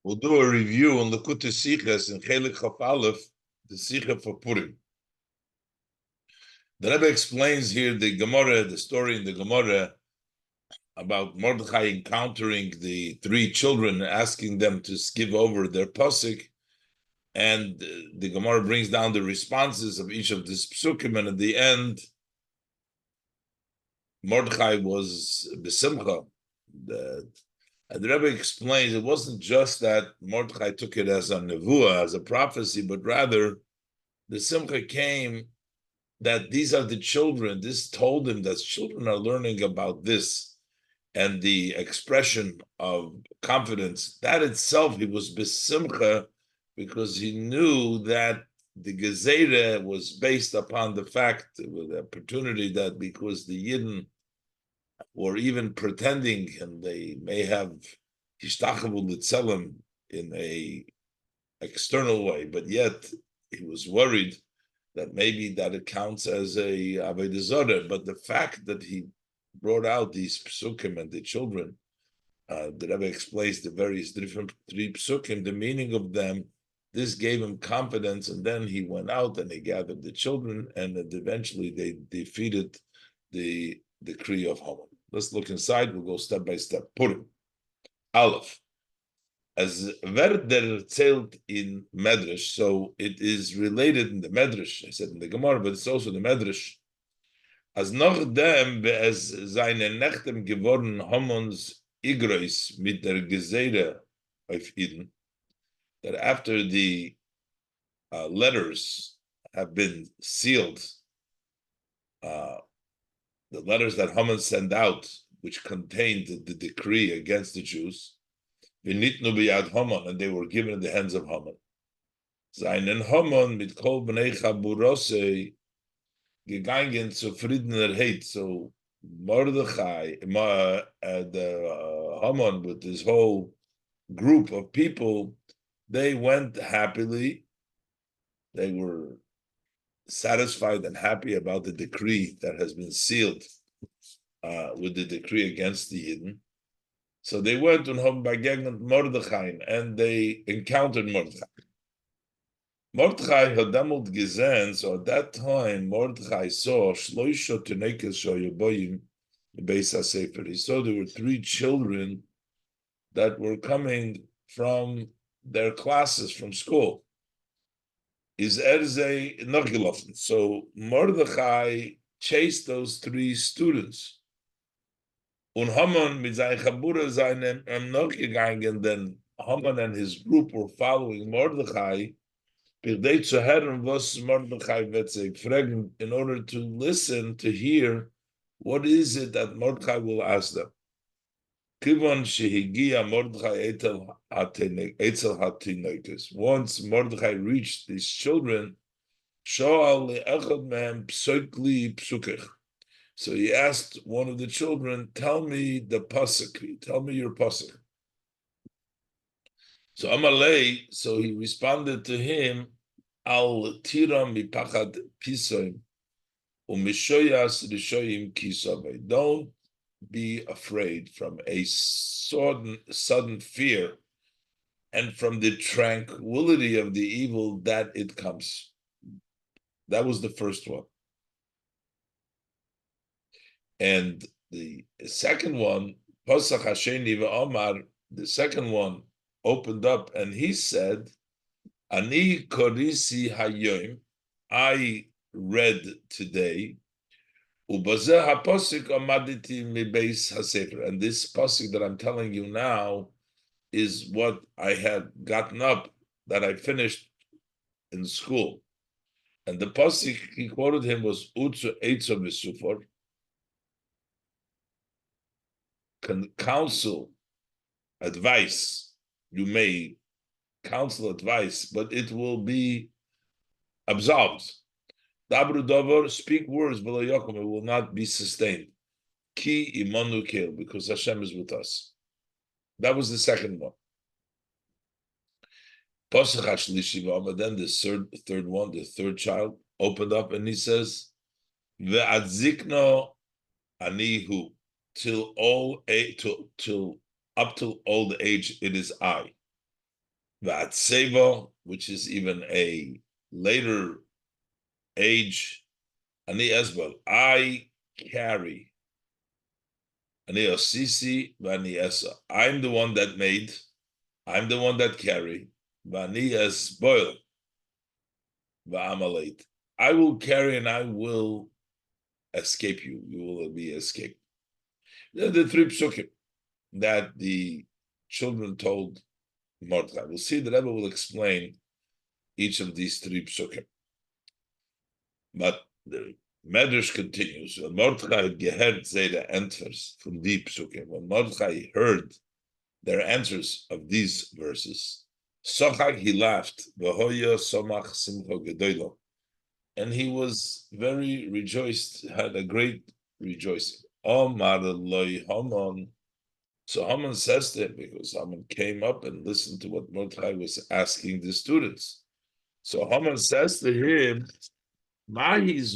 We'll do a review on the Likutei Sichos in Chelik Chaf Aleph, the Sicha for Purim. The Rebbe explains here the Gemara, the story in the Gemara about Mordechai encountering the three children, asking them to give over their pasuk, and the Gemara brings down the responses of each of these psukim, and at the end, Mordechai was besimcha. And the Rebbe explains it wasn't just that Mordechai took it as a nevuah, as a prophecy, but rather the simcha came that these are the children. This told him that children are learning about this, and the expression of confidence, that itself, he was besimcha, because he knew that the gezerah was based upon the fact, with the opportunity that because the Yidden or even pretending, and they may have hishtachavul litzelem in a external way, but yet he was worried that maybe that it counts as a avodah zarah. But the fact that he brought out these psukim and the children, the Rebbe explains the various different three psukim, the meaning of them. This gave him confidence, and then he went out and he gathered the children, and eventually they defeated the decree of Haman. Let's look inside. We'll go step by step. Purim. Aleph. As Werder zählt in Medrash, so it is related in the Medrash. I said in the Gemara, but it's also the Medrash. As noch dem, as seine Nechtem geworden Hamons Igrois mit der Geseire of Eden, that after the letters have been sealed, the letters that Haman sent out, which contained the decree against the Jews, v'nitnu b'yad Haman, and they were given in the hands of Haman. Seinen Haman mit kol b'nei chaburosei gegangen zufriedenerheit. So Mordechai, the Haman with his whole group of people, they went happily. They were satisfied and happy about the decree that has been sealed with the decree against the Yidden. So they went to Mordechai, and they encountered Mordechai. Mordechai had damalt gesehen, so at that time Mordechai saw shloisha tenekes shoyoboyim beis hasefer. He saw there were three children that were coming from their classes from school. Is Erze Nogilofen. So Mordechai chased those three students. Und Haman mit seinen Chabura seinen noch gegangen, then Haman and his group were following Mordechai, zu hören, was Mordechai wird sich fragen, in order to listen, to hear, what is it that Mordechai will ask them. Kivon shehigia Mordechai etzel hatinekes. Once Mordechai reached these children, shoal le'echad mehem psukli psukech. So he asked one of the children, "Tell me the pasuk. Tell me your pasuk." So Amalei, so he responded to him, "Al tiram mipachad pisoim umishoyas rishoyim kisavei." Don't be afraid from a sudden fear and from the tranquility of the evil that it comes. That was the first one. And the second one, Pasach Hasheni v'Omar, the second one opened up and he said, Ani korisi hayoim, I read today, and this pasuk that I'm telling you now is what I had gotten up, that I finished in school. And the pasuk he quoted him was Utzu Eitzo Misufar, counsel, advice. You may counsel advice, but it will be absolved. Dabru davar, speak words, but it will not be sustained. Ki imanu kel, because Hashem is with us. That was the second one. Pasach hashlishi v'amar, then the third one, the third child, opened up and he says, Ve'adzikno anihu, till up till old age, it is I. V'atseva, which is even a later age, ani esbal, I carry, ani osisi v'ani esa. I'm the one that made, I'm the one that carry, v'ani esboil v'amaleit. I will carry and I will escape you. You will be escaped. The three psukim that the children told Mordechai. We'll see the Rebbe will explain each of these three psukim. But the Medrash continues. When Mordechai had gehert the answers from the psukim, when Mordechai heard their answers of these verses, Sochak, he laughed, V'hoya somach simcha gedolo, and he was very rejoiced, had a great rejoicing. Omar loy Haman. So Haman says to him, because Haman came up and listened to what Mordechai was asking the students. So Haman says to him, what is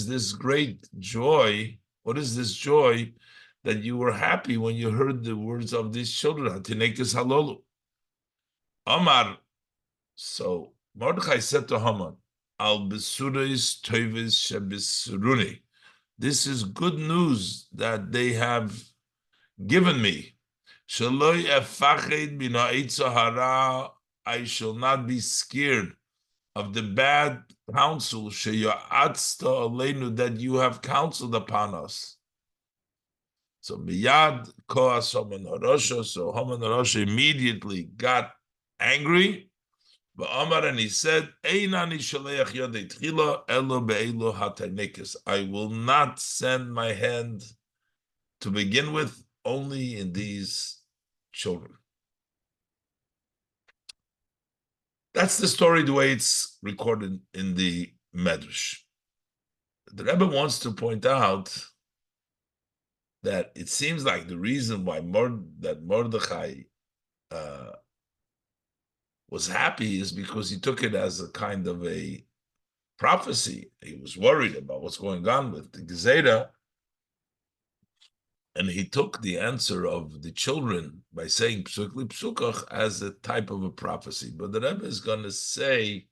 this great joy? What is this joy that you were happy when you heard the words of these children? Amar. So Mordechai said to Haman, Al besuris toivis shebisruni. This is good news that they have given me. I shall not be scared of the bad counsel that you have counseled upon us. So miyad koas Haman Harosha. So Haman Harosha immediately got angry. And he said, I will not send my hand to begin with only in these children. That's the story, the way it's recorded in the Medrash. The Rebbe wants to point out that it seems like the reason why Mordechai was happy is because he took it as a kind of a prophecy. He was worried about what's going on with the Gezerah, and he took the answer of the children by saying Psukli Psukach as a type of a prophecy. But the Rebbe is going to say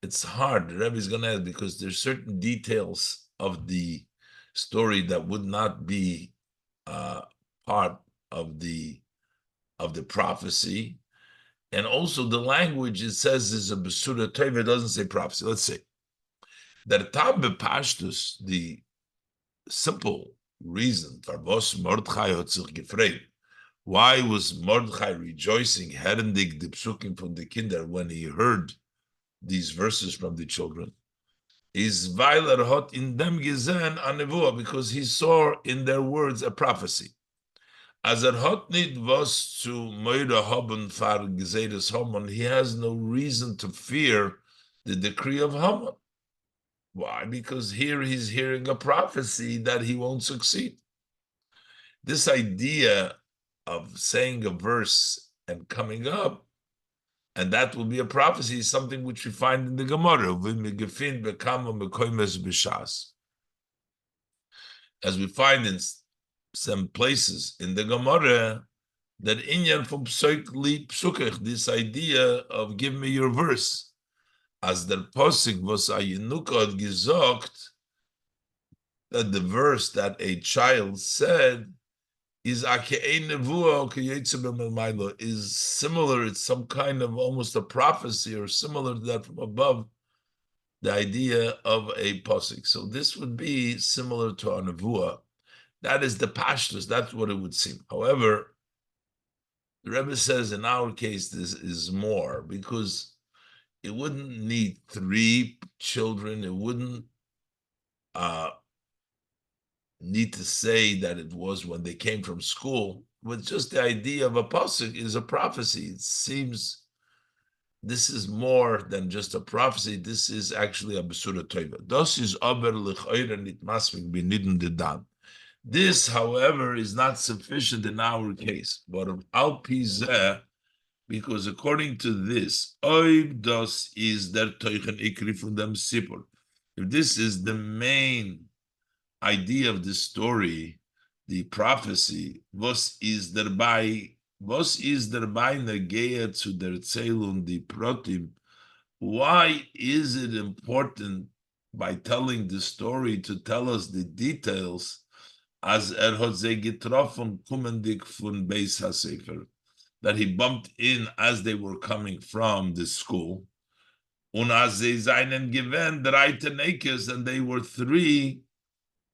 it's hard. The Rebbe is going to ask because there's certain details of the story that would not be part of the prophecy. And also the language it says is a Besura Teva, it doesn't say prophecy. Let's say that Tab Pashtus, the simple reason for was Mordechai hat sich gefreut. Why was Mordechai rejoicing, herendig the psukim from the kinder when he heard these verses from the children? Is weil hat in dem gesehen a nevuah, because he saw in their words a prophecy. As hat nit was zu moide haben far gesedes Haman, he has no reason to fear the decree of Haman. Why? Because here he's hearing a prophecy that he won't succeed. This idea of saying a verse and coming up, and that will be a prophecy, is something which we find in the Gemara. As we find in some places in the Gemara, that inyan from psukach, this idea of give me your verse. As der Posik was a Yenuka had gesagt, that the verse that a child said is is similar. It's some kind of almost a prophecy or similar to that from above, the idea of a Posik. So this would be similar to a nevuah. That is the pashtus. That's what it would seem. However, the Rebbe says in our case this is more, because it wouldn't need 3 children. It wouldn't need to say that it was when they came from school. But just the idea of a pasuk is a prophecy. It seems this is more than just a prophecy. This is actually a besura tova. Das is aber l'chayra nit masmik b'nidin dedan. This, however, is not sufficient in our case. But of al pizeh, because according to this, oib das is der teuchen ikri from them sipur. If this is the main idea of this story, the prophecy, was is dabei negeya zu der Erzählung die Protim? Why is it important by telling the story to tell us the details as hat sie getroffen kommendig von Beis HaSefer, that he bumped in as they were coming from the school, und as sie seinen gewähnt drei Tenekes, and they were three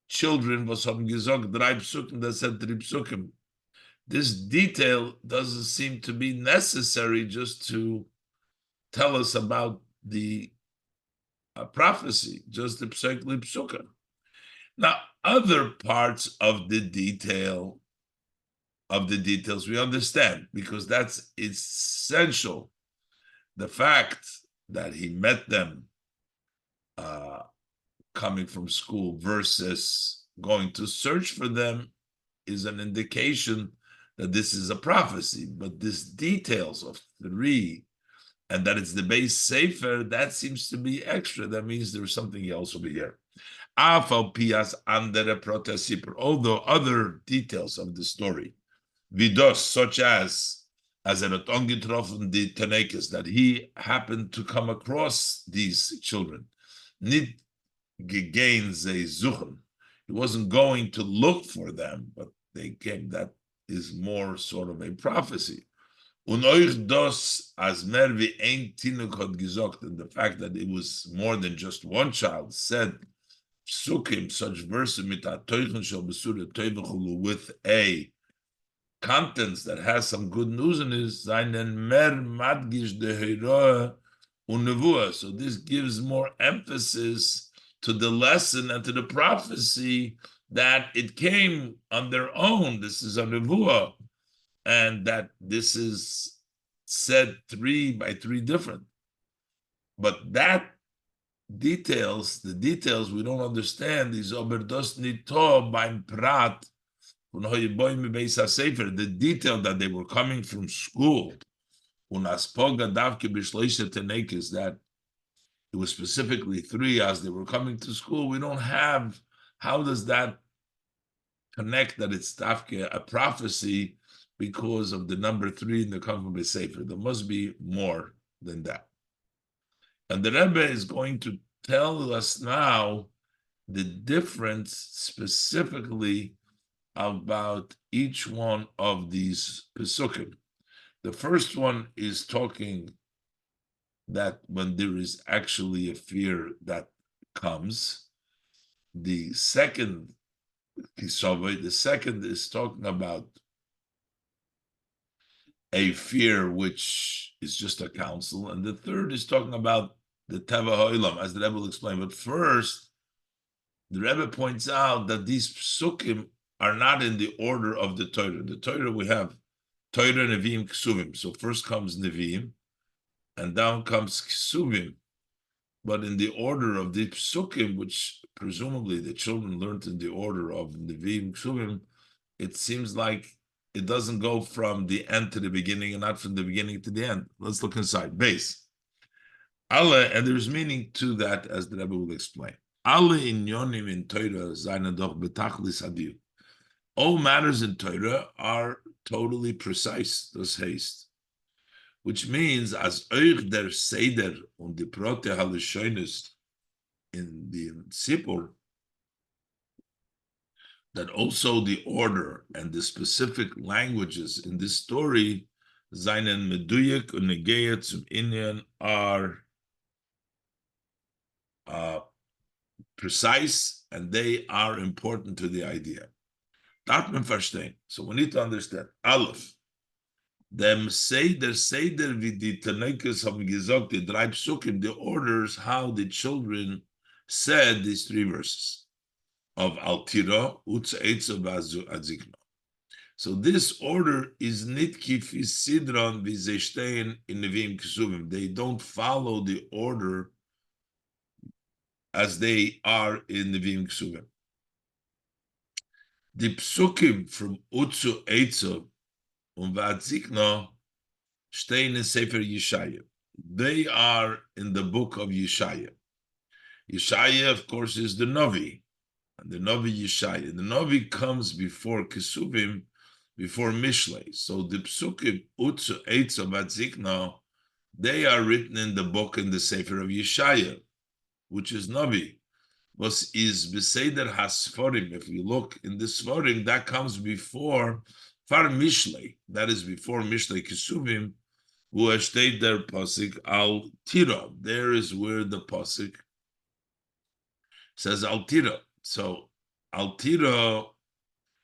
children, was haben gesagt, drei Psukim, das said drei Psukim. This detail doesn't seem to be necessary just to tell us about the prophecy, just the psukim. Now, other parts of the details we understand, because that's essential. The fact that he met them coming from school versus going to search for them is an indication that this is a prophecy. But this details of three, and that it's the base sefer, that seems to be extra. That means there's something else over here. Although other details of the story, vidos, such as er hat angetroffen die Tanekes, that he happened to come across these children, nicht gegein sie suchen. He wasn't going to look for them, but they came. That is more sort of a prophecy. Und euch das, as mehr wie ein Tinuk hat gesagt, and the fact that it was more than just one child, said, Psukim, such verses, mit a teuchen shel besura teuchelu, with a contents that has some good news in it, seinen mer madgish de heroa unevua. So this gives more emphasis to the lesson and to the prophecy that it came on their own. This is a nevuah, and that this is said three by three different. But that the details we don't understand is oberdos nito beim prat. The detail that they were coming from school, that it was specifically three as they were coming to school. We don't have, how does that connect that it's a prophecy because of the number three in the Kavim Sefer? There must be more than that. And the Rebbe is going to tell us now the difference specifically about each one of these pesukim. The first one is talking that when there is actually a fear that comes. The second is talking about a fear which is just a counsel, and the third is talking about the Teva Ha'olam, as the Rebbe will explain. But first, the Rebbe points out that these psukim are not in the order of the Torah. The Torah we have Torah, Nevi'im, Ksuvim. So first comes Nevi'im, and down comes Ksuvim. But in the order of the Psukim, which presumably the children learned in the order of Nevi'im, Ksuvim, it seems like it doesn't go from the end to the beginning and not from the beginning to the end. Let's look inside. Base. Allah, and there's meaning to that, as the Rebbe will explain. Alle inyonim in Torah seien doch betachlis adil. All matters in Torah are totally precise, das heißt. Which means, as euch der Seder und die Prote Halishonis in the Sipur, that also the order and the specific languages in this story, seinen Meduyek und Negeya zum Inyan, are precise, and they are important to the idea. Darf man verstehen. So we need to understand. Aleph. Dem Seder wie die Tanekes haben gesagt, die drei Psukim, the orders how the children said these three verses of Altira, Utz Eitzo Adzikno. So this order is nit kifi sidron v'zestein in Nevi'im Ksuvim. They don't follow the order as they are in Nevi'im Ksuvim. The Psukim from Utzu Eitzo und V'Adzikno stehen in Sefer Yeshaya. They are in the book of Yeshaya. Yeshaya, of course, is the Navi. And the Novi Yeshaya. The Novi comes before Kesuvim, before Mishlei. So the Psukim, Utzu, Eitzo, Vatzikno, they are written in the book in the Sefer of Yeshaya, which is Novi. Was is Beseder HaSforim. If you look in the Sforim, that comes before Far Mishlei. That is before Mishlei Kesuvim, who steht der Pasik Al Tira. There is where the Pasik says Al Tira. So Al Tira,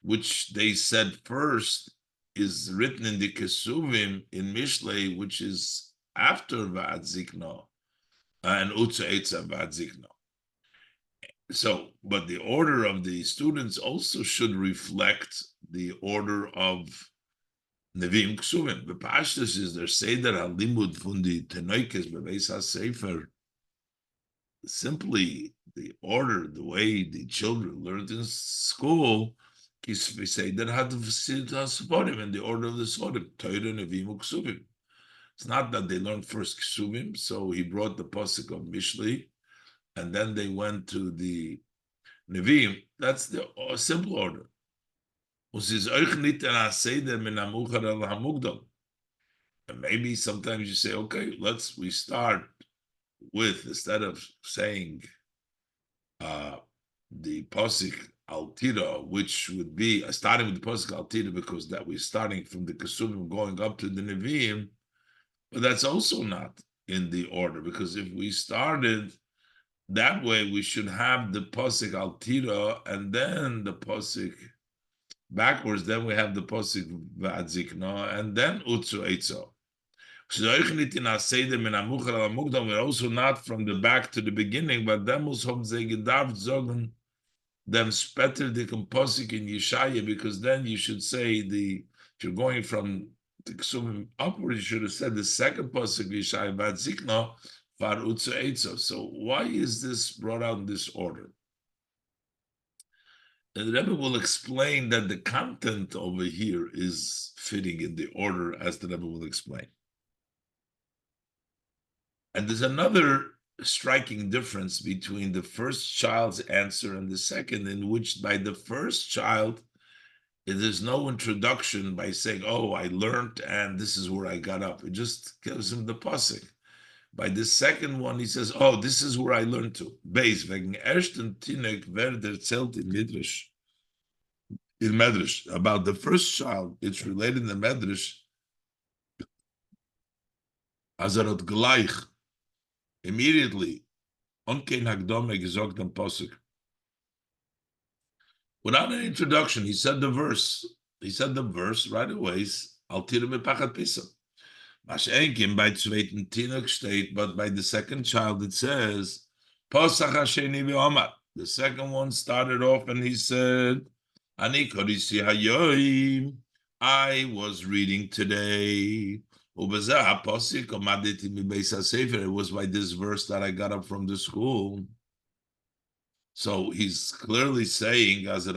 which they said first, is written in the Kesuvim in Mishlei, which is after Va'ad Zikno and Utza Eitza Va'ad Zikno. So, but the order of the students also should reflect the order of Nevi'im Ksuvim. The Pashtus is their Seder HaLimud Fundi Tenoikes Bebeis HaSefer. Simply the order, the way the children learned in school, Seder HaSeforim, in the order of the Sodim, Torah, Nevi'im Ksuvim. It's not that they learned first Ksuvim, so he brought the Pasuk of Mishli, and then they went to the Nevi'im. That's the simple order. And maybe sometimes you say, okay, we start with, instead of saying the Pasuk Al Tira, which would be starting with the Pasuk Al Tira, because that we're starting from the Kesuvim going up to the Nevi'im, but that's also not in the order, because if we started that way, we should have the Pasuk Al Tira and then the Pasuk backwards, then we have the Pasuk Va'ad Zikna and then Utzu Eitzo. We're also not from the back to the beginning, but then muss haben sie gedarft sagen, them spetter the Pasuk in Yeshaya, because then you should say if you're going from the Ksuvim upward, you should have said the second Pasuk Yeshaya Va'ad Zikna Far Utzu Eitzo. So why is this brought out in this order? And the Rebbe will explain that the content over here is fitting in the order, as the Rebbe will explain. And there's another striking difference between the first child's answer and the second, in which by the first child, there's no introduction by saying, oh, I learned and this is where I got up. It just gives him the pasuk. By the second one, he says, oh, this is where I learned to. Beis, wegen ersten Tinek werd erzählt in Midrash. In Medrash, about the first child, it's related in the Medrash, Azarot gleich, immediately, onkein hagdome gesagt am Pasuk. Without an introduction, he said the verse. He said the verse right away, Al tira mepachat pisam. Mashenkim by zweiten Tinok state, but by the second child it says, Pasach Hasheni v'Omar. The second one started off and he said, Ani korisi hayoim. I was reading today. It was by this verse that I got up from the school. So he's clearly saying, as that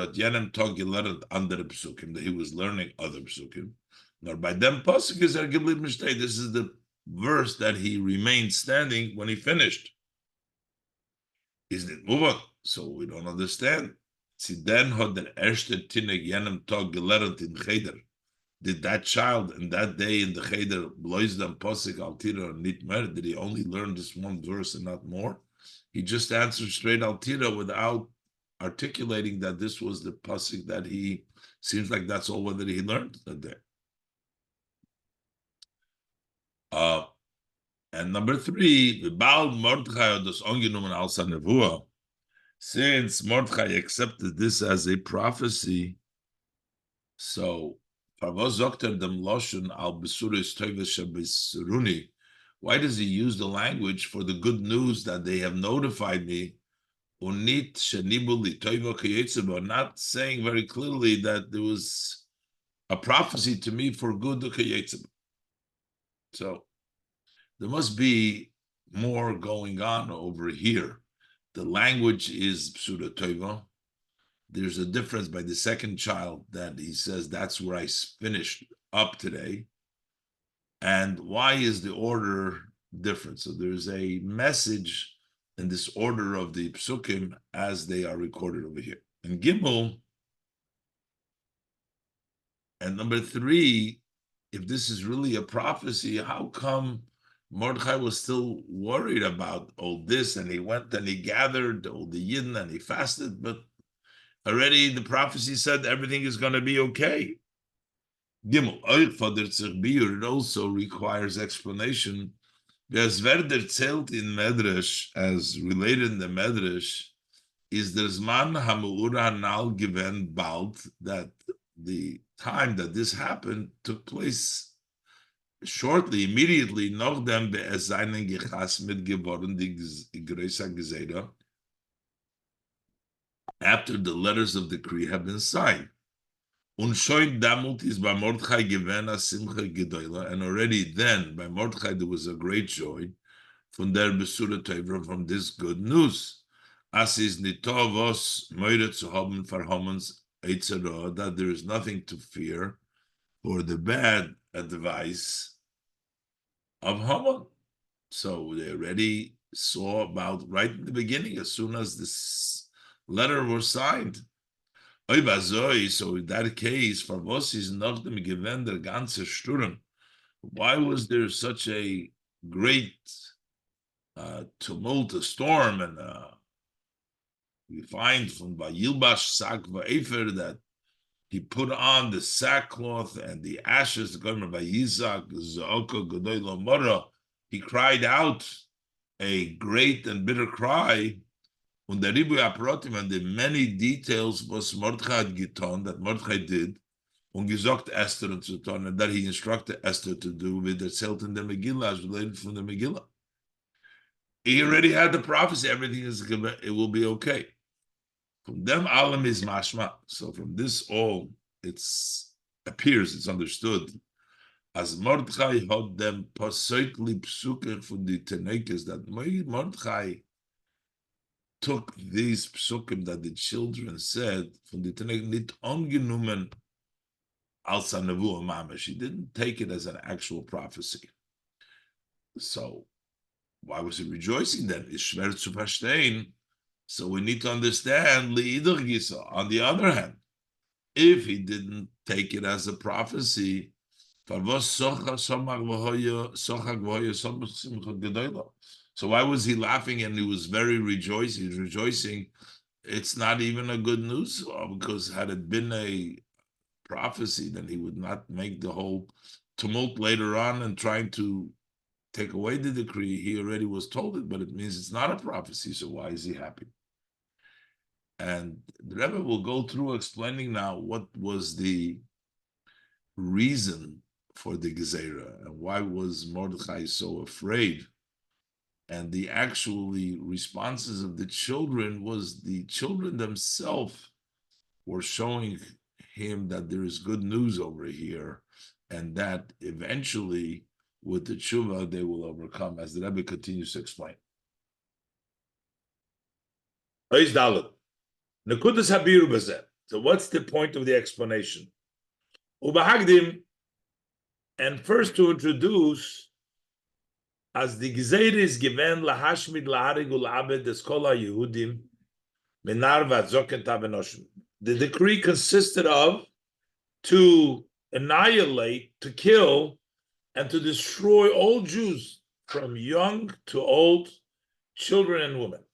he was learning other psukim. Nor by them pasuk is there giblit mishtei. This is the verse that he remained standing when he finished. Isn't it move on? So we don't understand. See, then had the erste tinek jenem tag gelernt in cheder. Did that child in that day in the cheder blois them pasuk al tira nit mer? Did he only learn this one verse and not more? He just answered straight al tira without articulating that this was the pasuk that he seems like that's all that he learned that day. And number 3, the Baal Mordechai das angenommen als eine Nevuah. Since Mordechai accepted this as a prophecy, so why does he use the language for the good news that they have notified me, not saying very clearly that there was a prophecy to me for good? So there must be more going on over here. The language is Psura Tova. There's a difference by the second child that he says that's where I finished up today. And why is the order different? So there's a message in this order of the psukim as they are recorded over here. And Gimel, and number 3, if this is really a prophecy, how come Mordechai was still worried about all this, and he went and he gathered all the Yidden and he fasted, but already the prophecy said everything is going to be okay. Gimel, it also requires explanation. As Werder zählt in Medrash, as related in the Medrash, is der Zman HaMe'ura Nal given bald, that the time that this happened took place shortly, immediately, noch dem be'ezainen gechas mit geworden die Gresa Geseda, after the letters of decree have been signed. Und schon damals is by Mordechai given a simcha gedola, and already then by Mordechai there was a great joy from der Besura Tevra, from this good news. As is nitovos moire zu haben verhamens eitzera, that there is nothing to fear for the bad advice of Haman. So they already saw about right in the beginning, as soon as this letter was signed. So in that case, for was is not the given der ganze Sturm. Why was there such a great tumult, a storm, and we find from Vayilbash Sak Va'efer that he put on the sackcloth and the ashes, by Yitzhak, Za'oko Godoy Mora. He cried out a great and bitter cry. Und der Ribu Aprotim, and the many details was Mordechai getan, that Mordechai did, und gesagt Esther und zu tun, and that he instructed Esther to do with the Zelt in the Megillah, as related from the Megillah. He already had the prophecy, everything is, it will be okay. From them, Alam is mashma. So from this all, it's understood, as Mordechai had them pasoitli psuker from the Tenekes, that Mordechai took these psukim that the children said from the Tenekes, nit ongenommen als a nevuah mamash. He didn't take it as an actual prophecy. So why was he rejoicing then? It's schwer zu verstehen. So we need to understand li'ider gisa. On the other hand, if he didn't take it as a prophecy, so why was he laughing and he was very rejoicing? He was rejoicing. It's not even a good news, because had it been a prophecy, then he would not make the whole tumult later on and trying to take away the decree. He already was told it, but it means it's not a prophecy, so why is he happy? And the Rebbe will go through explaining now what was the reason for the Gezerah and why was Mordechai so afraid. And the actually responses of the children was the children themselves were showing him that there is good news over here, and that eventually with the tshuva they will overcome, as the Rebbe continues to explain. So what's the point of the explanation? And first to introduce, as the Gezeir is given lahashmid laharig ulabed eskola Yehudim menar v'adzoken tabenoshim. The decree consisted of to annihilate, to kill, and to destroy all Jews, from young to old, children and women.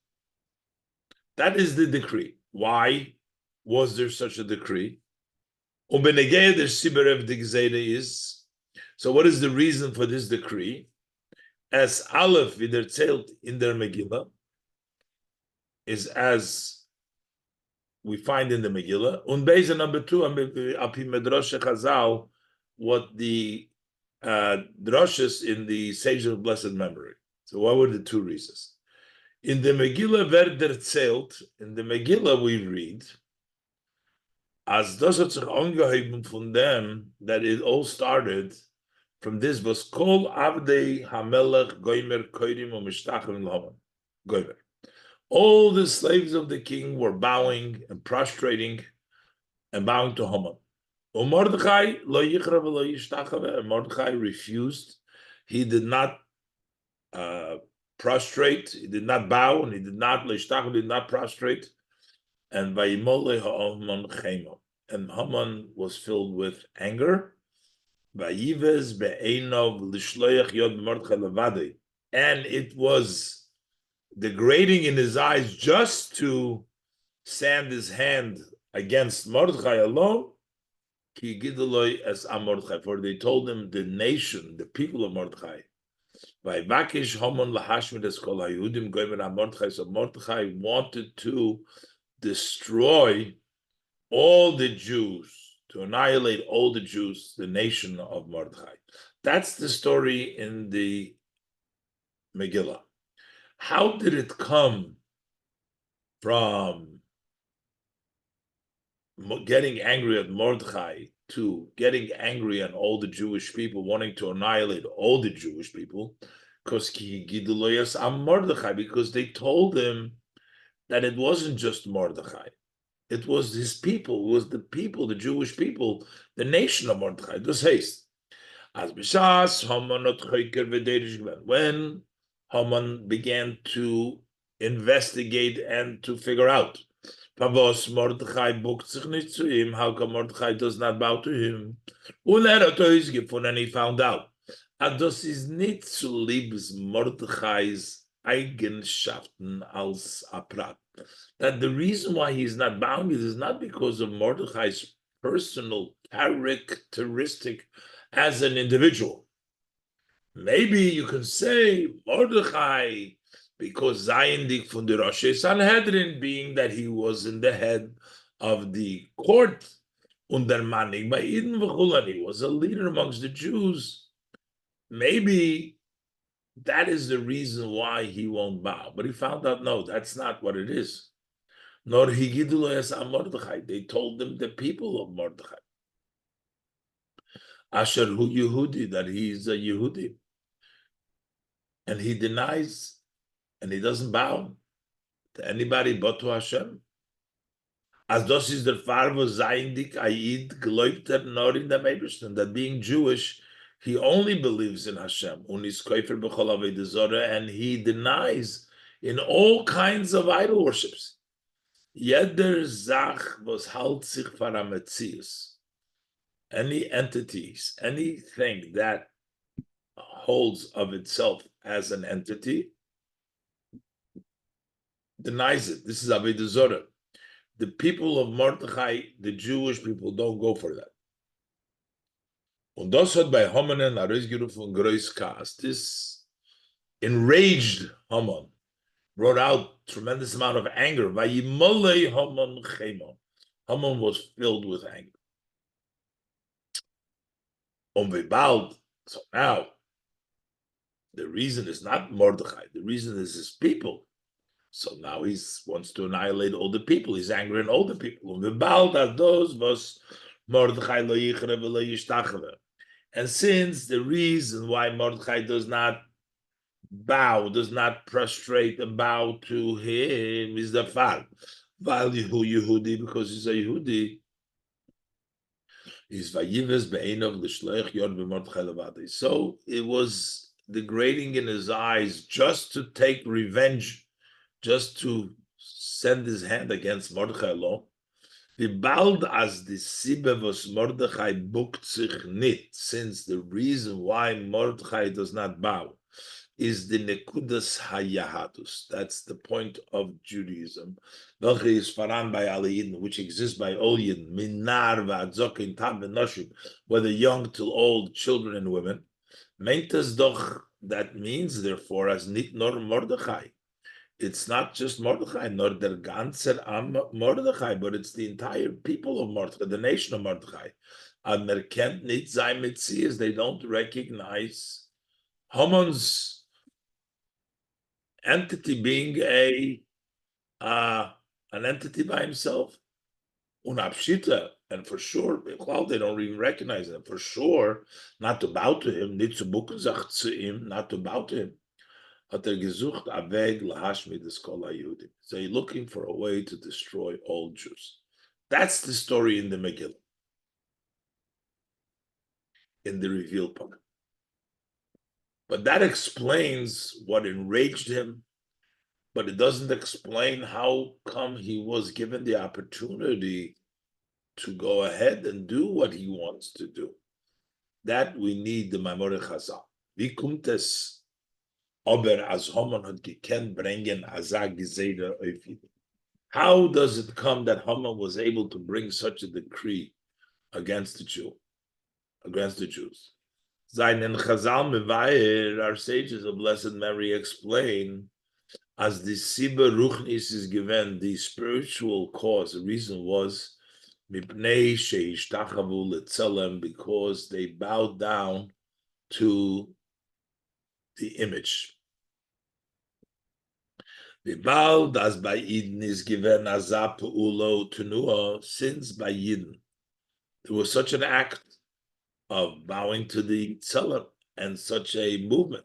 That is the decree. Why was there such a decree? So what is the reason for this decree? As Aleph wieder zählt in der Megillah, is as we find in the Megillah. Und Beis number 2, Api Medrash Chazal, what the droshes in the Sage of Blessed Memory. So what were the two reasons? In the Megillah Werder zählt, in the Megillah we read, as das hat sich angeheben von them, that it all started from this, was kol avdei hamelech goimer koidim u'mishtachim l'haman. Goimer. All the slaves of the king were bowing and prostrating and bowing to Haman. Mordechai lo yichra v'lo yishtachave, and Mordechai refused. He did not prostrate, he did not bow, and he did not prostrate. and Vayimole ha'Haman chemo. And Haman was filled with anger. Vayivez be'enov l'shloach yod Mordechai levadei. And it was degrading in his eyes just to sand his hand against Mordechai alone. Ki gidoloi es am Mordechai, for they told him the nation, the people of Mordechai. Vayivakish Haman lahashmid es kol haYehudim goyim am Mordechai. So Mordechai wanted to destroy all the Jews, to annihilate all the Jews, the nation of Mordechai. That's the story in the Megillah. How did it come from getting angry at Mordechai to getting angry at all the Jewish people, wanting to annihilate all the Jewish people? Because they told him that it wasn't just Mordechai. It was his people, it was the people, the Jewish people, the nation of Mordechai. It was haste. As b'shas Haman not choker v'derish gven. When Haman began to investigate and to figure out, Pavos Mordechai booked sich nicht zu ihm, how come Mordechai does not bow to him? Und hat gefunden, and he found out, das ist nicht zu liebes Mordechais Eigenschaften als Aprat. That the reason why he's not bowing is not because of Mordechai's personal characteristic as an individual. Maybe you can say Mordechai, because Zayendik from the Rosh Sanhedrin, being that he was in the head of the court, under Manig Ba'idin v'chulan, he was a leader amongst the Jews. Maybe that is the reason why he won't bow. But he found out, no, that's not what it is. Nor higidu es Mordechai. They told him the people of Mordechai. Asher hu Yehudi, that he is a Yehudi. And he denies, and he doesn't bow to anybody but to Hashem. As das is der Fall, wo Zayendik Ayid gläubt nor in der Eibishter, that being Jewish, he only believes in Hashem, und is koifer b'chol avodah zorah, and he denies in all kinds of idol worships. Jeder Zach was halt sich for a Metzius. Any entities, anything that holds of itself as an entity, denies it. This is avodah zorah. The people of Mordechai, the Jewish people, don't go for that. Und das hat bei Haman ein herausgerufen groß Chaos. This enraged Haman, brought out tremendous amount of anger. Vayimolei Haman chemo. Haman was filled with anger. Bald. So now, the reason is not Mordechai. The reason is his people. So now he wants to annihilate all the people. He's angry at all the people. And since the reason why Mordechai does not bow, does not prostrate and bow to him is the fact, because he's a Yehudi, is vayives be'enov l'shloach yod b'Mordechai levadei. So it was degrading in his eyes just to take revenge, just to send his hand against Mordechai alone. The bald as the Sibbe was Mordechai booked sich nit, since the reason why Mordechai does not bow is the Nekudas Hayahadus. That's the point of Judaism. Welche is faran by all Yidden, which exists by all Yidden, minar va'adzokin tam v'noshim, whether young till old, children and women. Meintes doch, that means therefore as nit nor Mordechai. It's not just Mordechai, nor der ganzer Am Mordechai, but it's the entire people of Mordechai, the nation of Mordechai. And there can't nit sein Metzias, they don't recognize Haman's entity being an entity by himself. Unabshita, and for sure, they don't even recognize him. For sure, not to bow to him, nit zu buken sich zu ihm, not to bow to him. So you're looking for a way to destroy all Jews. That's the story in the Megillah, in the revealed part. But that explains what enraged him, but it doesn't explain how come he was given the opportunity to go ahead and do what he wants to do. That we need the Maimore Chazal. Wie kommt es aber als Haman hat gekannt bringen Azag How does it come that Haman was able to bring such a decree against the Jews? Seinen Chazal Mevayer, our sages of blessed memory explain, as the Siba Ruchnis is given, the spiritual cause, the reason was Mipnei Sheishtachavu Letzelem, because they bowed down to the image. The Baal das by Eden is given azap ulo tenua, since by Eden there was such an act of bowing to the Tzelem and such a movement.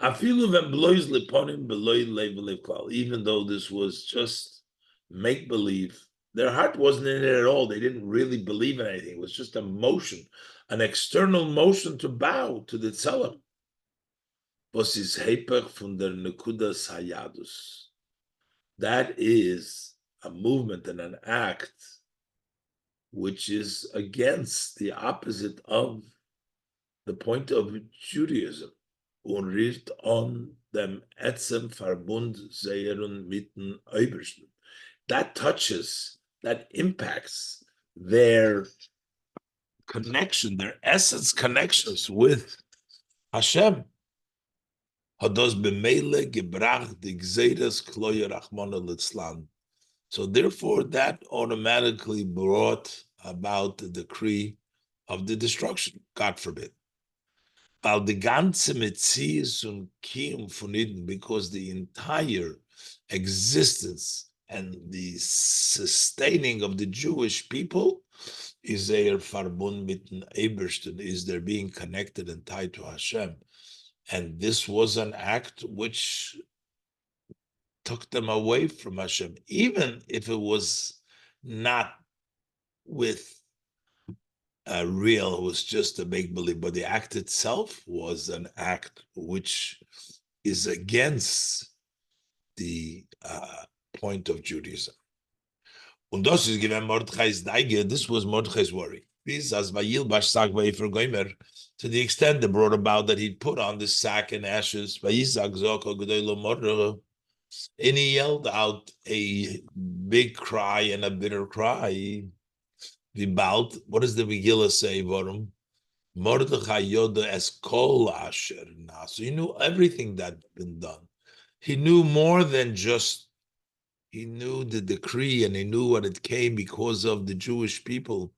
Even though this was just make believe, their heart wasn't in it at all. They didn't really believe in anything. It was just a motion, an external motion to bow to the Tzelem. Was is Hepech von der Nekudas Hayadus. That is a movement and an act which is against the opposite of the point of Judaism. Und on dem etzem Verbund Zeirun mitten Obersten. That touches, that impacts their connection, their essence connections with Hashem. Hados b'meile gebracht the gzeiras kloye rachmana litzlan. So therefore, that automatically brought about the decree of the destruction. God forbid. Weil die ganze Metzies und Kiyum von Eden, because the entire existence and the sustaining of the Jewish people is their Verbund mit den Ebersten, is their being connected and tied to Hashem. And this was an act which took them away from Hashem, even if it was not with real, it was just a make-believe, but the act itself was an act which is against the point of Judaism. Und das ist given Mordechai's Daige, this was Mordechai's worry. This as Vayil Bash Sag Vayfer Goimer, to the extent that brought about that he'd put on the sack and ashes, Vayizag Zoko Gedelo Mordechai, and he yelled out a big cry and a bitter cry. Vibalt, what does the Megillah say, Vorum? Mordechai Yoda es kol asher na. So he knew everything that had been done. He knew more than just, he knew the decree and he knew what it came because of the Jewish people.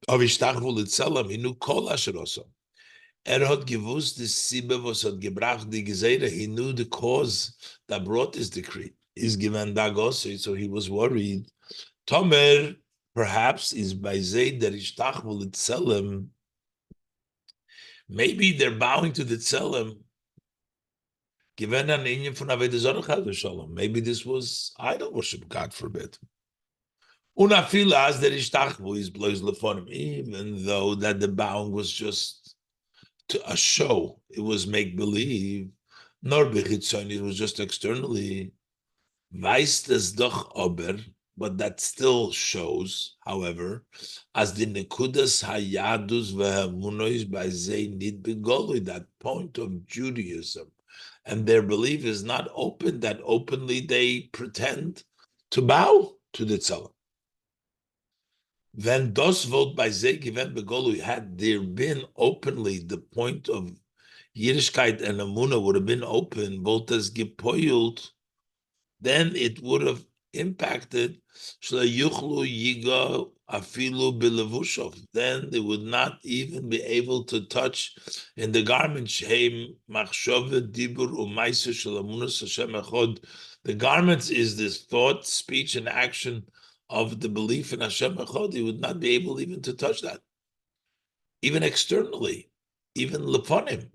Of Ishtachvul Itzelam, he knew kol asher also. Hat gewusst, the Sibbe, was hat gebracht, die Geseire. He knew the cause that brought this decree. Is given Dagos, so he was worried. Tomer, perhaps, is by Zayd that Ishtachvul Itzelam. Maybe they're bowing to the Tzelem. Given an Indian from Avodah Zarah Shalom. Maybe this was idol worship, God forbid. Unafilas that Ishtachvul is blows lefonim, even though that the bowing was just to a show, it was make believe. Nor bechitzon, it was just externally. Weiß das doch aber, but that still shows, however, as the nekudas hayadus vehamunois by zay nid begolui, that point of Judaism, and their belief is not open. That openly they pretend to bow to the tzalem. When das vote by zay given begolui, had there been openly the point of Yiddishkeit and Amunah would have been open, voltas gepoiled, then it would have impacted. Then they would not even be able to touch in the garment. The garments is this thought, speech, and action of the belief in Hashem Echad. He would not be able even to touch that, even externally, even lefonim.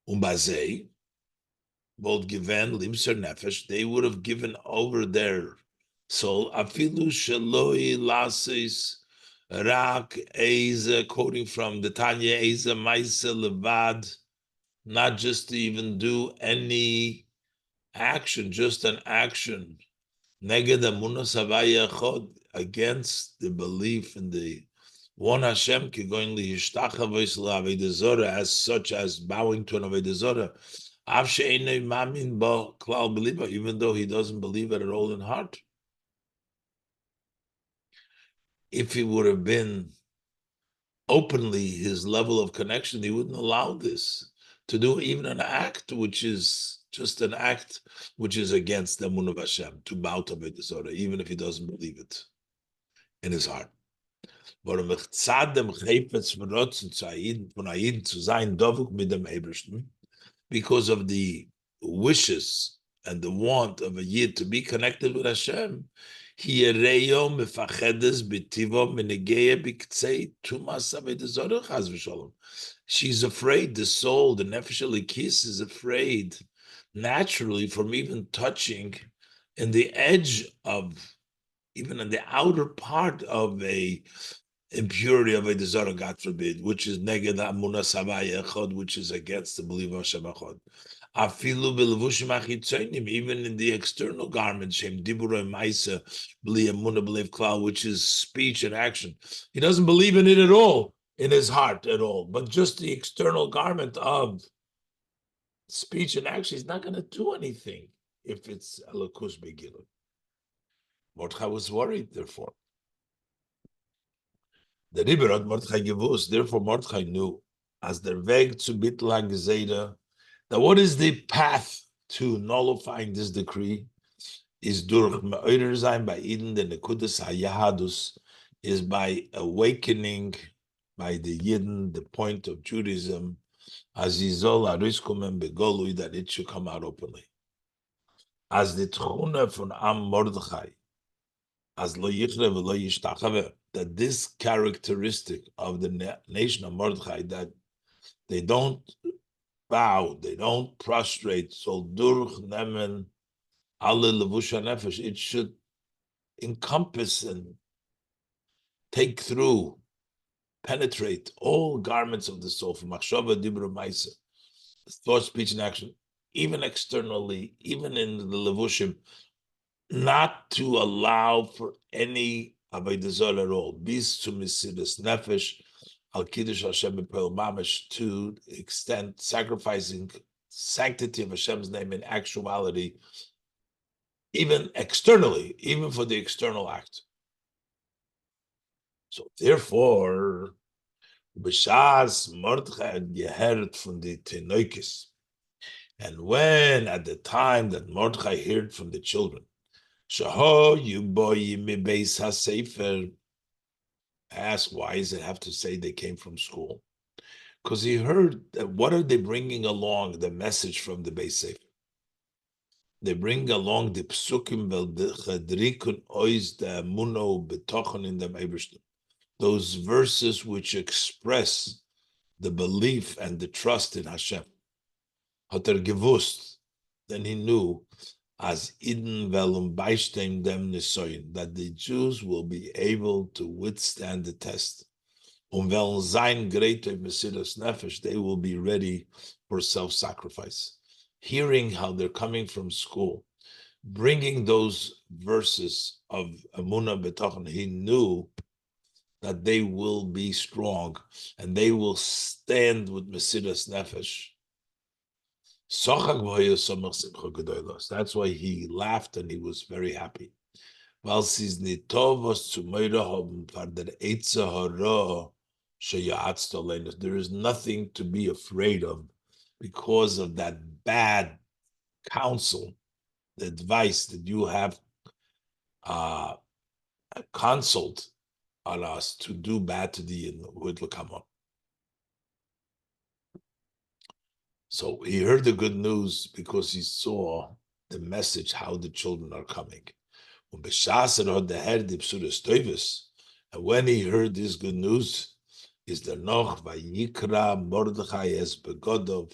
Umbazei, both given limser nefesh, they would have given over their soul. Afilu shaloi lasis rak eza, quoting from the Tanya eza maisa levad, not just to even do any action, just an action, neged emunas havaya echad, against the belief in the one Hashem, kigoin lihishtachav l'avodah zorah, as such as bowing to an avodah zorah, av she'enei mamin bo klal beliba, even though he doesn't believe it at all in heart. If he would have been openly his level of connection, he wouldn't allow this to do even an act which is just an act which is against the Emunah of Hashem, to bow to avodah zorah, even if he doesn't believe it in his heart. But because of the wishes and the want of a yid to be connected with Hashem, she's afraid, the soul, the nefesh elikis is afraid naturally from even touching in the edge of, even in the outer part of a impurity of a desire, God forbid, which is neged amunas havaya echad, which is against the belief of Hashem echad. Afilu belevushim achitzonim, even in the external garments, shem diburei ma'isa bli emunah belief klal, which is speech and action. He doesn't believe in it at all, in his heart at all, but just the external garment of speech and action, he's not going to do anything if it's elokus begilu. Mordechai was worried, therefore. The Rebbe had Mordechai gewusst, therefore Mordechai knew, as der Weg zu bitlang Gezeda, that what is the path to nullifying this decree is durch me'orer sein by Eden, the Nekudas HaYahadus, is by awakening by the Yidden, the point of Judaism, as Yizol Ariskumen Begolui, that it should come out openly. As the Tchune von Am Mordechai, as lo yichre v'lo yishtachave, that this characteristic of the nation of Mordechai, that they don't bow, they don't prostrate, so durch nemen alle levusha nefesh, it should encompass and take through, penetrate all garments of the soul, from machshava, dibra, maisa, thought, speech, and action, even externally, even in the levushim, not to allow for any avodah zarah at all. Bis to mesidas nefesh al kiddush Hashem b'peil mamash, to extend sacrificing sanctity of Hashem's name in actuality, even externally, even for the external act. So therefore, b'shas Mordechai had gehert from the tenoikis, and when at the time that Mordechai heard from the children, Shaho yuboyi mibeis hasefer, asked, why does it have to say they came from school? Because he heard that what are they bringing along, the message from the Beis Sefer? They bring along the psukim vel chadrikun ois the muno betochen in the Eibishter, those verses which express the belief and the trust in Hashem. Hat gewusst, then he knew, as Eden velum beistem dem nisoyin, that the Jews will be able to withstand the test. Velum sein greater mesiras nefesh, they will be ready for self-sacrifice. Hearing how they're coming from school, bringing those verses of Emunah B'tochen, he knew that they will be strong and they will stand with mesiras nefesh. That's why he laughed and he was very happy. There is nothing to be afraid of because of that bad counsel, the advice that you have counseled on us to do bad to the Yidden. So he heard the good news because he saw the message, how the children are coming. And when he heard this good news, is there noch vayikra Mordechai es begodov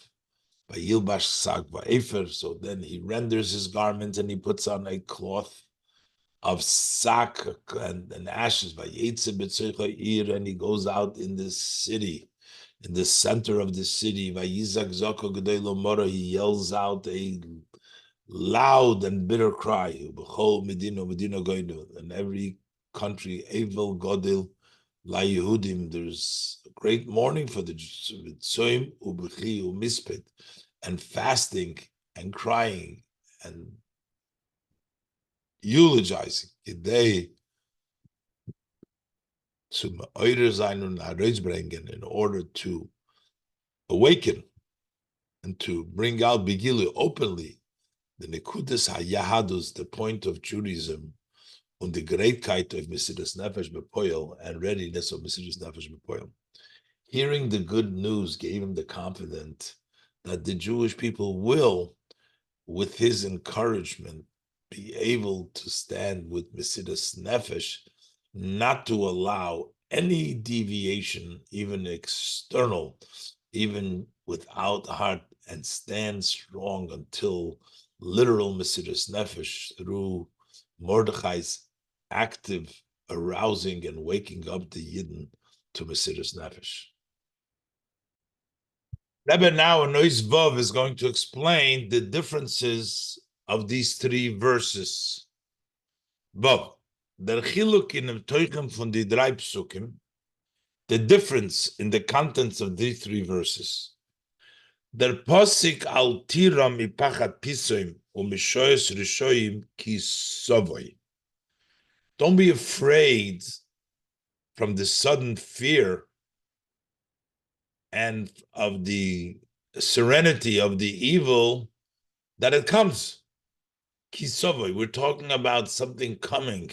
vayilbash sag va'efer. So then he renders his garments and he puts on a cloth of sack and ashes vayetze b'tzeicha ir, and he goes out in the city, in the center of the city. Vayizak zoko gedei lomora, he yells out a loud and bitter cry, B'chol Medina, Medina Goinu, in every country, Evel Godil, La Yehudim, there's great mourning for the Jews, Tzoim U'B'chi U'Mispet, and fasting and crying and eulogizing. They in order to awaken and to bring out Begilu openly the Nekudas HaYahadus, the point of Judaism, and the greatkeit of Mesidas Nefesh Bepoil and readiness of Mesidas Nefesh Bepoil. Hearing the good news gave him the confidence that the Jewish people will, with his encouragement, be able to stand with Mesidas Nefesh, not to allow any deviation, even external, even without heart, and stand strong until literal Mesidas Nefesh through Mordechai's active arousing and waking up the Yidden to Mesidas Nefesh. Rebbe now in Nois Vav is going to explain the differences of these three verses. Vav, der Chiluk in dem Teuchem von die drei Psukim, the difference in the contents of these three verses. Der Posik al tira mipachat pisoim u'mishoyes rishoyim ki sovoi. Don't be afraid from the sudden fear and of the serenity of the evil that it comes. Kisovoi, we're talking about something coming.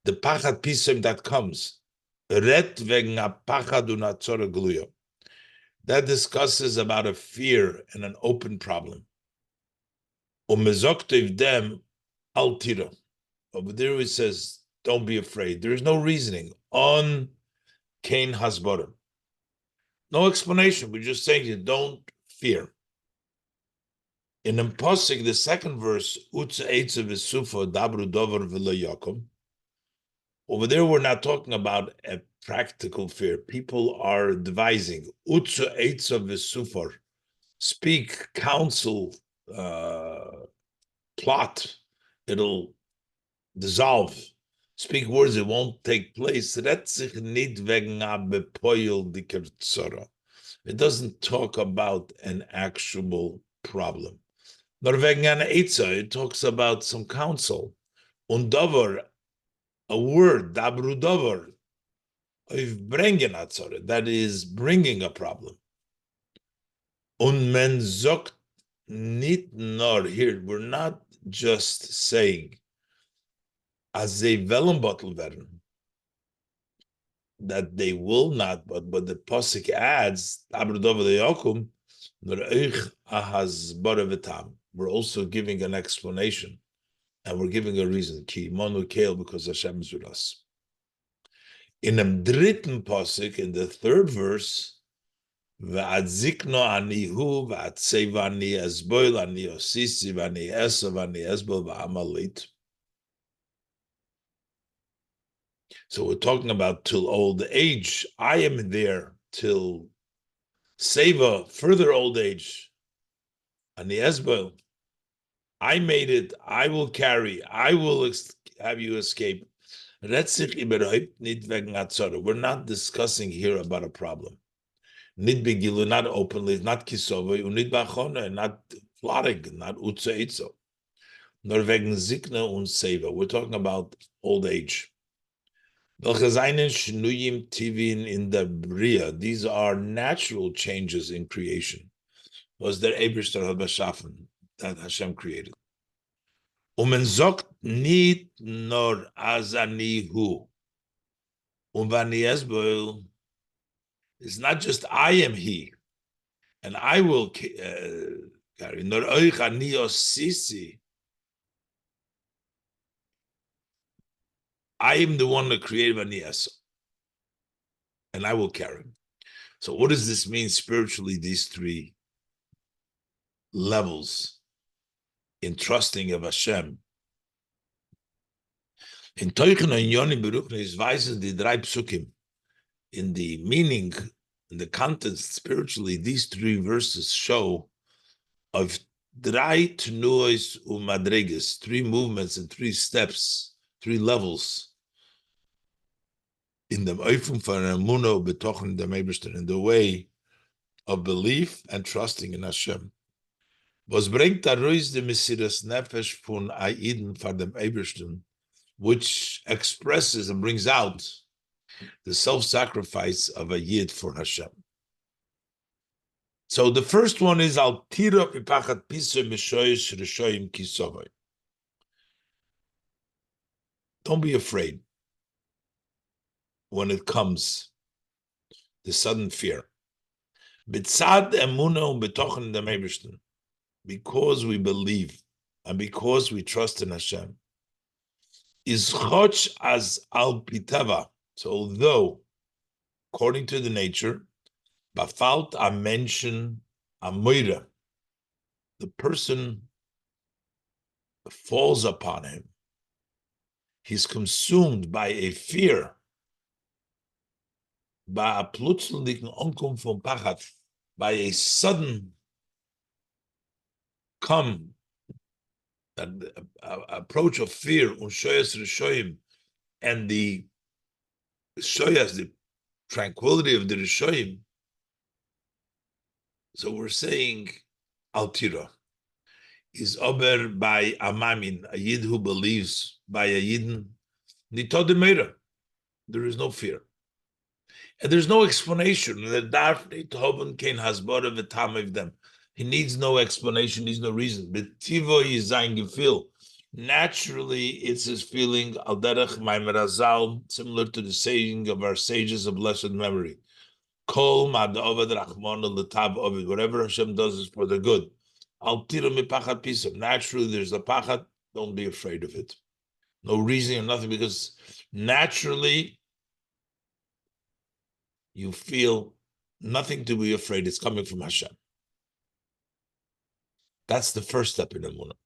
The pachat pisim that comes. Ret wegen a pachad unatzora gluyo. That discusses about a fear and an open problem. Umezoktiv dem al tira. Over there it says, don't be afraid. There is no reasoning. On Cain hasbara. No explanation. We're just saying you don't fear. In the Pasuk, the second verse, Utza Eitza V'Sufa Dabru Dover V'Lo Yakum. Over there, we're not talking about a practical fear. People are devising. Utza Eitza V'Sufa. Speak, counsel, plot. It'll dissolve. Speak words, it won't take place. It doesn't talk about an actual problem. It talks about some counsel. Und dover, a word, dabru dover, that is bringing a problem. Und men zogt nit nor, here, we're not just saying, as they vellenbottle werden, that they will not, but the Pasuk adds, dabru dover the yakum, we're also giving an explanation, and we're giving a reason. Ki monu keil, because Hashem is with us. In the dritten pasuk, in the third verse, v'adzikno anihu v'atzei v'ani esboil ani osisi v'ani esav v'ani esboil v'amalit. So we're talking about till old age. I am there till seva, further old age. Ani esboil. I made it, I will carry, I will have you escape. We're not discussing here about a problem. Not openly, not kisove, not plotting, not utzeitzo. Nor wegen zikna und seva. We're talking about old age. In the bria. These are natural changes in creation. Was there Eberster Habashafen that Hashem created? Men sagt nicht nur as ani hu. Vani esboil is not just I am he, and I will carry. Nor euch ani osisi. I am the one that created Vani es, and I will carry. So what does this mean spiritually, these three levels in trusting of Hashem? In Teuchen und Yoni Beruchnis weisen die drei Psukim in the meaning, in the context spiritually, these three verses show of Drei Tnuos umadreges, 3 movements and 3 steps, 3 levels in the Eifum von Emuno betochen dem Eibishter, in the way of belief and trusting in Hashem. Was bringt daraus the Mesiras Nefesh von Aiden von dem Eibishter, which expresses and brings out the self-sacrifice of a Yid for Hashem. So the first one is Al Tira Pipachat Pisa Mishoyes Rishoyim Kisovay. Don't be afraid when it comes, the sudden fear. Bitzad Emunah Betochen Dem Eibishter, because we believe and because we trust in Hashem, is Choch as Al Piteva. So although, according to the nature, Bafalt a mention a moira, the person falls upon him. He's consumed by a fear, by a plötzlichen Ankunft von Pachat, by a sudden come, that approach of fear, unshoyas rishoyim, and the shoyas, the tranquility of the rishoyim. So we're saying Altira is ober by Amamin, a Yid who believes, by a Yidin, Nitodimera. There is no fear. And there's no explanation. He needs no explanation, needs no reason. But Tivo is sein Gefühl. Naturally, it's his feeling, al derech maimerazal, similar to the saying of our sages of blessed memory. Kol mad ovid rachmon l'tav ovid. Whatever Hashem does is for the good. Al tira mi pachat pisam. Naturally, there's a pachat. Don't be afraid of it. No reason or nothing, because naturally you feel nothing to be afraid. It's coming from Hashem. That's the first step in Emunah.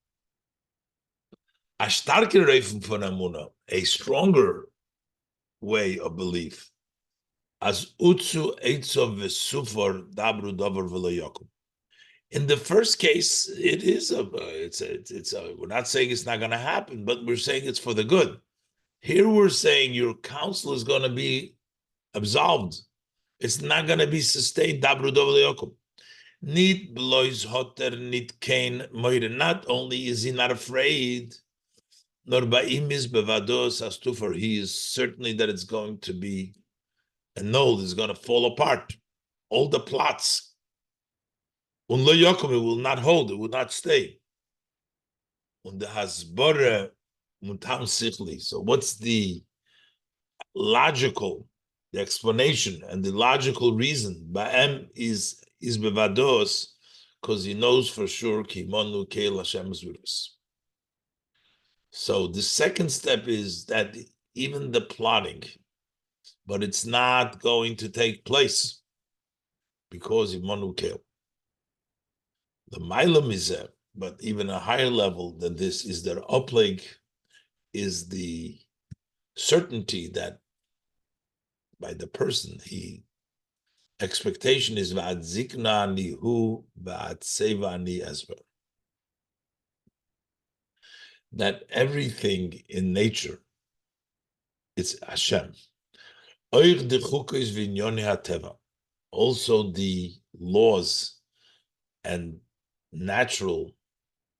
A starker Reifung von Emunah, a stronger way of belief, as utzu eitzov v'sufor dabru davar v'lo yakum. In the first case, it is we're not saying it's not going to happen, but we're saying it's for the good. Here we're saying your counsel is going to be absolved. It's not going to be sustained. Dabru davar v'lo yakum. Nit blois hoter nit kein moire. Not only is he not afraid, nor ba'im is bevados astufor. He is certainly that it's going to be annulled, is going to fall apart. All the plots. Unlo yakum, it will not hold, it will not stay. Und the hasbara mutam sichli. So what's the logical, the explanation and the logical reason? Ba'em is bevados, because he knows for sure kimonu keil Hashem is with us. So the second step is that even the plotting, but it's not going to take place because imonu keil. The Mailam is there, but even a higher level than this is their upleg, is the certainty that by the person, expectation is va'ad zikna ani hu va'ad seva ani ezber. That everything in nature, it's Hashem. Oich de chukos v'nyoni hateva. Also the laws and natural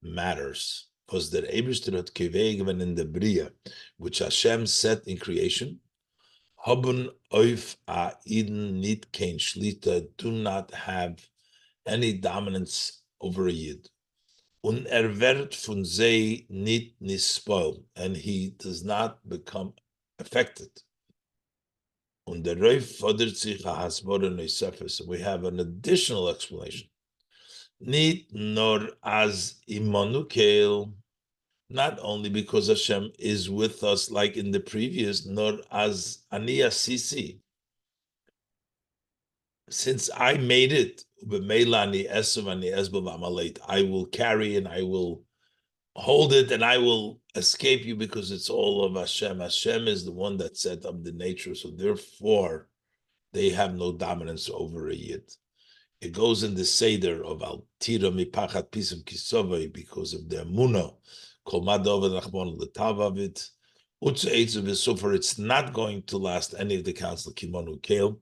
matters, because the Eibishter hat kevegen in the Bria, which Hashem set in creation, Habun oif a Eden nit kein shlita, do not have any dominance over a Yid. Und wird von sei nit nispoil, and he does not become affected. Und der Reif fordert sich a hasbora neusefes. We have an additional explanation. Nit nor as immanukel, not only because Hashem is with us like in the previous, nor as Aniya Sisi. Since I made it, I will carry and I will hold it and I will escape you because it's all of Hashem. Hashem is the one that set up the nature, so therefore they have no dominance over a Yid. It goes in the Seder of Al Tira Mipachat Pisum Kisovai because of the Emunah, Kol Madov Nachmon L'Tavavit, Utz Eitzu V'Sufer. It's not going to last any of the council Kimonu Kale,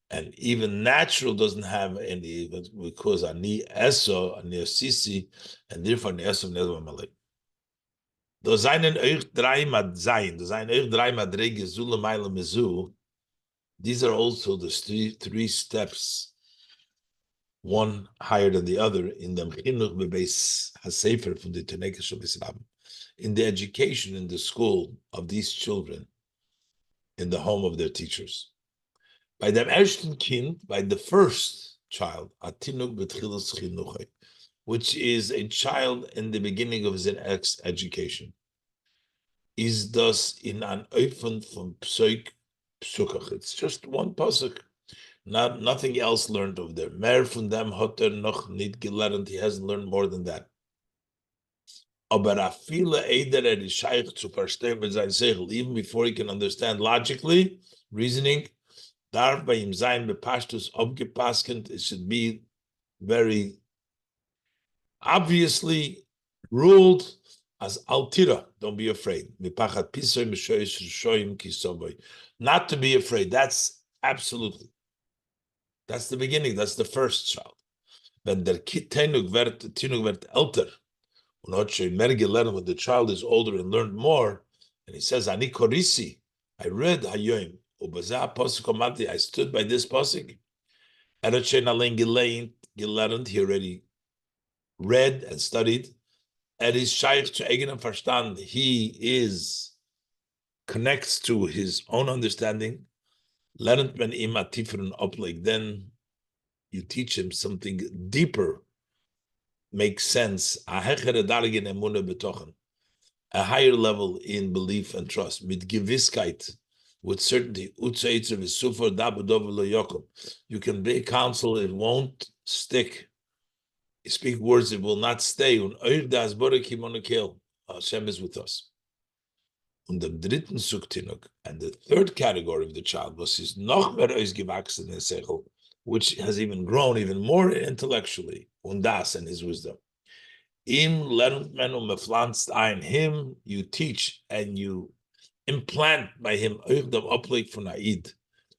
and even natural doesn't have any because Ani Eso, Ani Osisi, and therefore Ani Eso Nezo Malek. Do seinen euch drei Mad sein, do seinen euch drei Madrege Zule Meile Mizu. These are also the three steps, one higher than the other, in the Chinuch Bebeis HaSefer from the Tenekesh of Islam, in the education in the school of these children, in the home of their teachers. By the ersten Kind, by the first child, Atinuk Betchilas Chinuchay, which is a child in the beginning of his education, is thus in an Eufen from Psoik Psukach. It's just one pasuk, nothing else learned over there. Mer von dem hat noch nicht gelernt. He hasn't learned more than that. Aber viele eider is shaykh zu verstehen mit sein Segel, even before he can understand logically, reasoning. Darf bei ihm sein bepashtus abgepaskend. It should be very obviously ruled as altira. Don't be afraid. Not to be afraid. That's absolutely. That's the beginning. That's the first child. When der Tinug wird älter, when the child is older and learned more, and he says, Ani korisi, I read Hayoim, I stood by this pasuk. He already read and studied. He connects to his own understanding. Then you teach him something deeper, makes sense. A higher level in belief and trust. Mit Gewisskeit, with certainty. You can bring counsel, it won't stick. You speak words, it will not stay. Hashem is with us. Und dem dritten Suktinuk, and the third category of the child was his noch mehr ausgewachsen in Sechel, which has even grown even more intellectually, und das and his wisdom. Im lernt man mepflanzt ein, him you teach and you implant by him euch dem Upleg von Aid.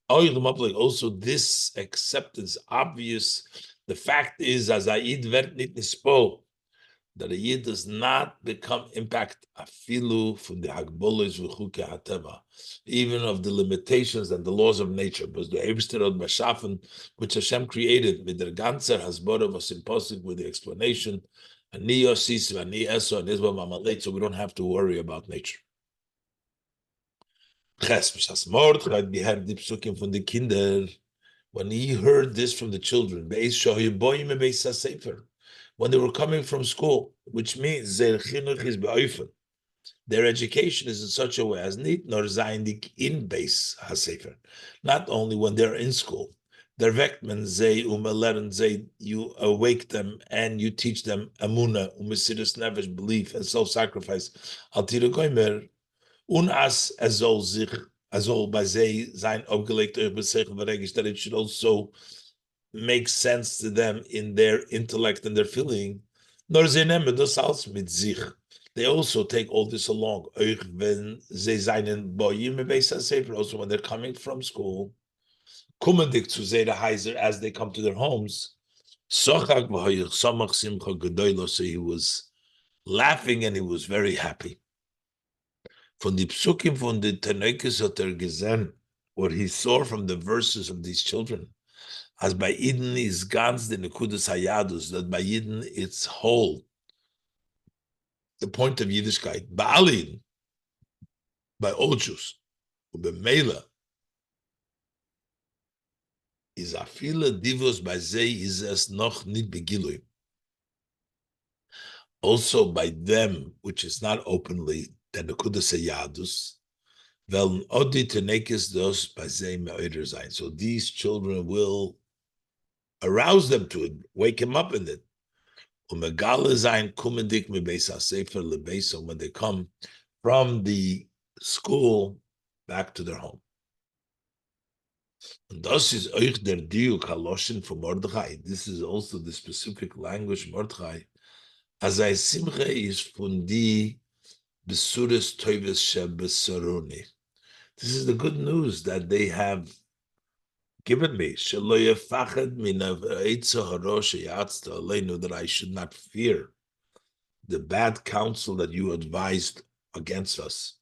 Euch dem Upleg, also this acceptance, obvious. The fact is, as Aid wird nicht nispol, that a Yid does not become impact afilu from the hagbolos v'chuke hateva, even of the limitations and the laws of nature. Because the Eibsterod Bashafen, which Hashem created, with the ganzer hasbara was impossible with the explanation, ani yosis ani eso and isba mamaleit, so we don't have to worry about nature. Ches b'shas Mordechai beheard the psukim from the kinder. When he heard this from the children, beis shohiboyim beis hasefer, when they were coming from school, which means their chinuch is be'oifen. Their education is in such a way as nit nor zaindik in base hasefer. Not only when they're in school, their vektmen zay umeleren zay, you awake them and you teach them amuna umesiris nefesh, belief and self-sacrifice. Al tira goimer unas azol zich azol bazay zayin obgelegt besech v'regish, that it should also make sense to them in their intellect and their feeling. They also take all this along. Also, when they're coming from school, as they come to their homes, so he was laughing and he was very happy. Von die Psukim von the Tanekes hat gesehen, what he saw from the verses of these children, as by Eden is ganz the Nekudas Hayadus, that by Eden it's whole, the point of Yiddishkeit. Ba'alin, by all Jews, Ubemela, is afila divos by Zay is as noch nit begilui. Also by them, which is not openly, the Nekudas Hayadus, vel odi tenekes dos by Zay me'oder zayin. So these children will arouse them to it, wake him up in it. When they come from the school back to their home. And das ist euch der Diuk Haloshin for Mordechai. This is also the specific language Mordechai. As I simche is von di besuris toives shebesaruni. This is the good news that they have given me. Shelo yefachad min eitza harosh yatzta aleinu, that I should not fear the bad counsel that you advised against us.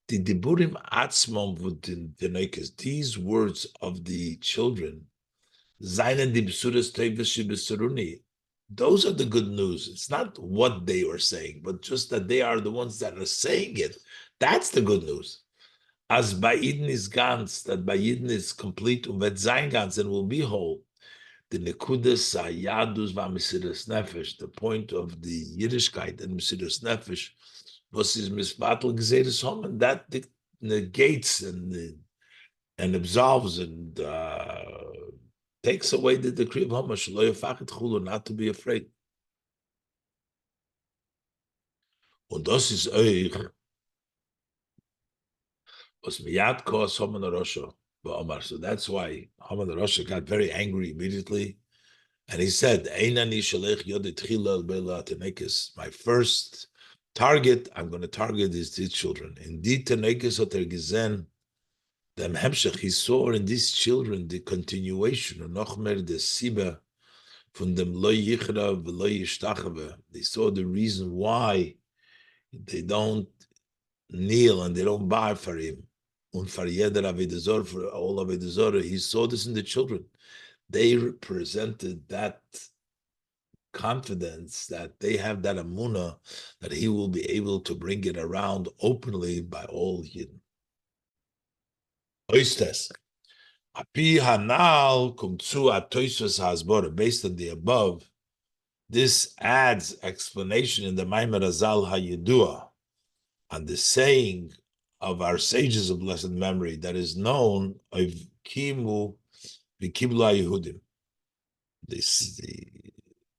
The diburim atzmom v'denekes, these words of the children, zainen dibsuras tevis shibesaruni. Those are the good news. It's not what they were saying, but just that they are the ones that are saying it. That's the good news. As by Eden is ganz, that by Eden is complete, vet sein ganz, and will be whole. The nekudas hayadus v'amesiras nefesh, the point of the Yiddishkeit and mesiras nefesh, was is misbatel gezeres hom, and that negates and absolves and takes away the decree of Homash, lo yafachet chulu, not to be afraid. Und das ist euch, was miyad kos Haman Arosha ba'omar. So that's why Haman Arosha got very angry immediately, and he said, "Einani shalech yodei tchila be'la tenekes." My first target, I'm going to target these children. Indeed, tenekes oter gezen dem hemshech. He saw in these children the continuation, or noch mer the siba from them lo yichra v'lo yishtachave. They saw the reason why they don't kneel and they don't bow for him. And for jeder avedazor, for all avedazor, he saw this in the children. They represented that confidence that they have, that amuna, that he will be able to bring it around openly by all Yidden. Oistes. Api hanal kumtsu atoisus hasbora. Based on the above, this adds explanation in the Maimer Azal Hayidua, on the saying of our sages of blessed memory that is known of Kimu v'Kibla Yehudim. This, the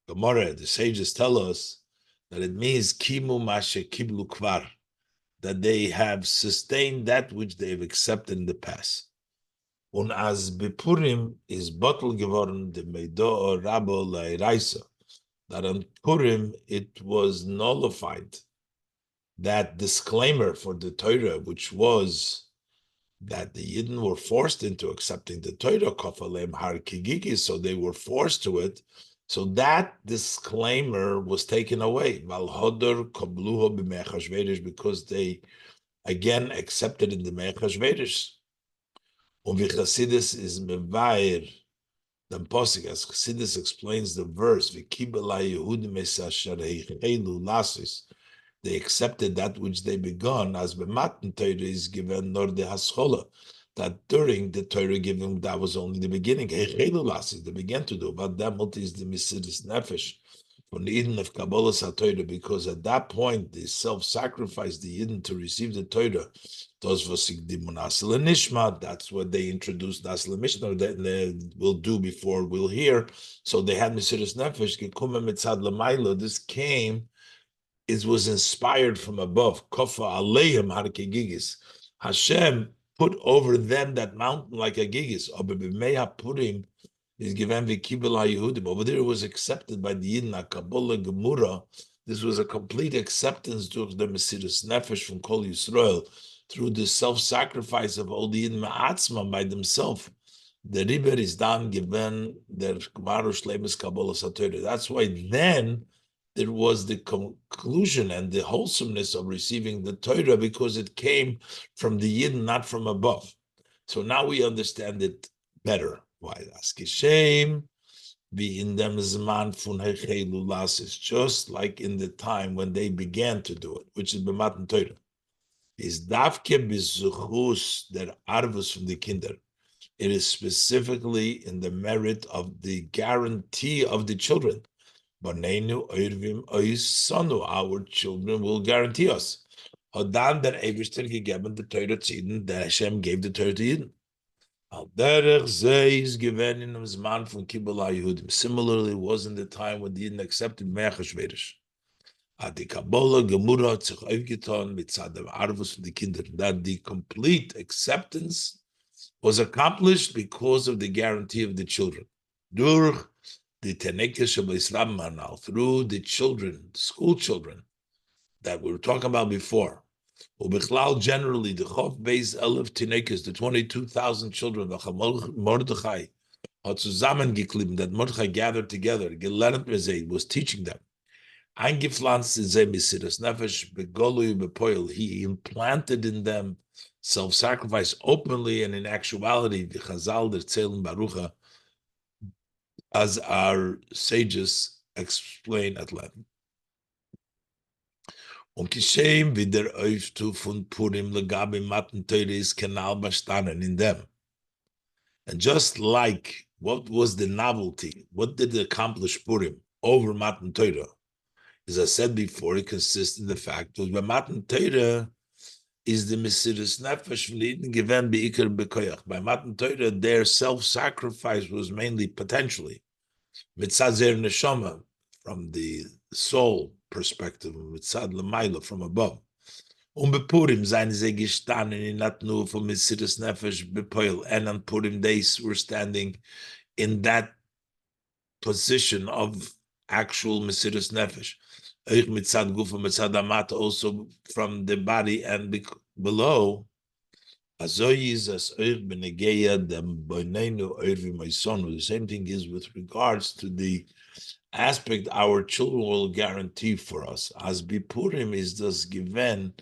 Gemara, the sages tell us that it means Kimu Mashe Kiblu Kvar, that they have sustained that which they have accepted in the past. Und as Bepurim is bottle geworden the Meido Rabo Lairaisa, that on Purim it was nullified, that disclaimer for the Torah, which was that the Yidden were forced into accepting the Torah, Kofalem Har Kigigi, so they were forced to it. So that disclaimer was taken away. Valhodor Kobluho b'Mechashverish, because they again accepted in the Mechashverish. Chasidis is mevair. The Posik, as Chassidus explains the verse, V'kibela Yehudim esasher heichelu lasis. They accepted that which they begun, as b'matan Torah is given nor the haschola, that during the Torah giving, that was only the beginning. Heichelu lasis, they began to do, but that is the mesiris nefesh from the Eden of Kabbalah HaTorah, because at that point they self-sacrificed the Eden to receive the Torah. Those nishma, that's what they introduced Nasl Mishnah that they will do before we'll hear. So they had Mesiris Nefesh, Gekuma Mitzad Lamailo. This came, it was inspired from above. Kofa Aleim Harkegigis. Hashem put over them that mountain like a gigis. Obebemeya Purim is given v'kibel haYehudim. Over there, it was accepted by the Yidden, Kabbalah Gemura. This was a complete acceptance to the Mesiris Nefesh from Kol Yisrael through the self-sacrifice of all the Yidden Ma'atzma by themselves. The Riber is done given their Gemaru Shleimus Kabbalah HaTorah. That's why then there was the conclusion and the wholesomeness of receiving the Torah, because it came from the Yidden, not from above. So now we understand it better. Why? Shame be in them zman fun hechelu lasis, just like in the time when they began to do it, which is b'matan Torah. Is davke bizuchus der arvus from the kinder. It is specifically in the merit of the guarantee of the children. Banenu oirvim oisanu, our children will guarantee us. Hodan der Eibishter gegeben the Torah to Eden, that Hashem gave the Torah to Eden. Similarly, it was in the time when they didn't accept Mechashverish. At the Kabbalah Gemura tzich aufgetan mitzad dem Arvus von the Kinder, that the complete acceptance was accomplished because of the guarantee of the children. Durch the Tenekes Islam Manal, through the children, school children that we were talking about before. Ubichlal generally, the Chof Beis Elef Tenekes, the 22,000 children, the Mordechai, hat zusammengeklebt, that Mordechai gathered together, gelernt Mezei, was teaching them. Eingepflanzt in sie Mesiras Nefesh, begolui bepoil, he implanted in them self-sacrifice openly and in actuality, the Chazal der Tzelem Barucha, as our sages explain at length. Und geschehen wie der Auftuf von Purim legabe Matan Teure ist Kanal bestanden in them. And just like what was the novelty, what did it accomplish Purim over Matan Torah? As I said before, it consists in the fact that by Matan Torah is the Mesiras Nefesh v'Liden given beikar bekoyach. By Matan Torah, their self-sacrifice was mainly potentially mitzad zer neshama, from the soul perspective, mitzad l'mayla, from above. Bepurim seien sie gestanden, not nur from Mesiras Nefesh bepoil, and on Purim days were standing in that position of actual Mesiras Nefesh. Mitzad gufa, mitzad amat, also from the body and below. The same thing is with regards to the aspect our children will guarantee for us. As Bipurim is thus given,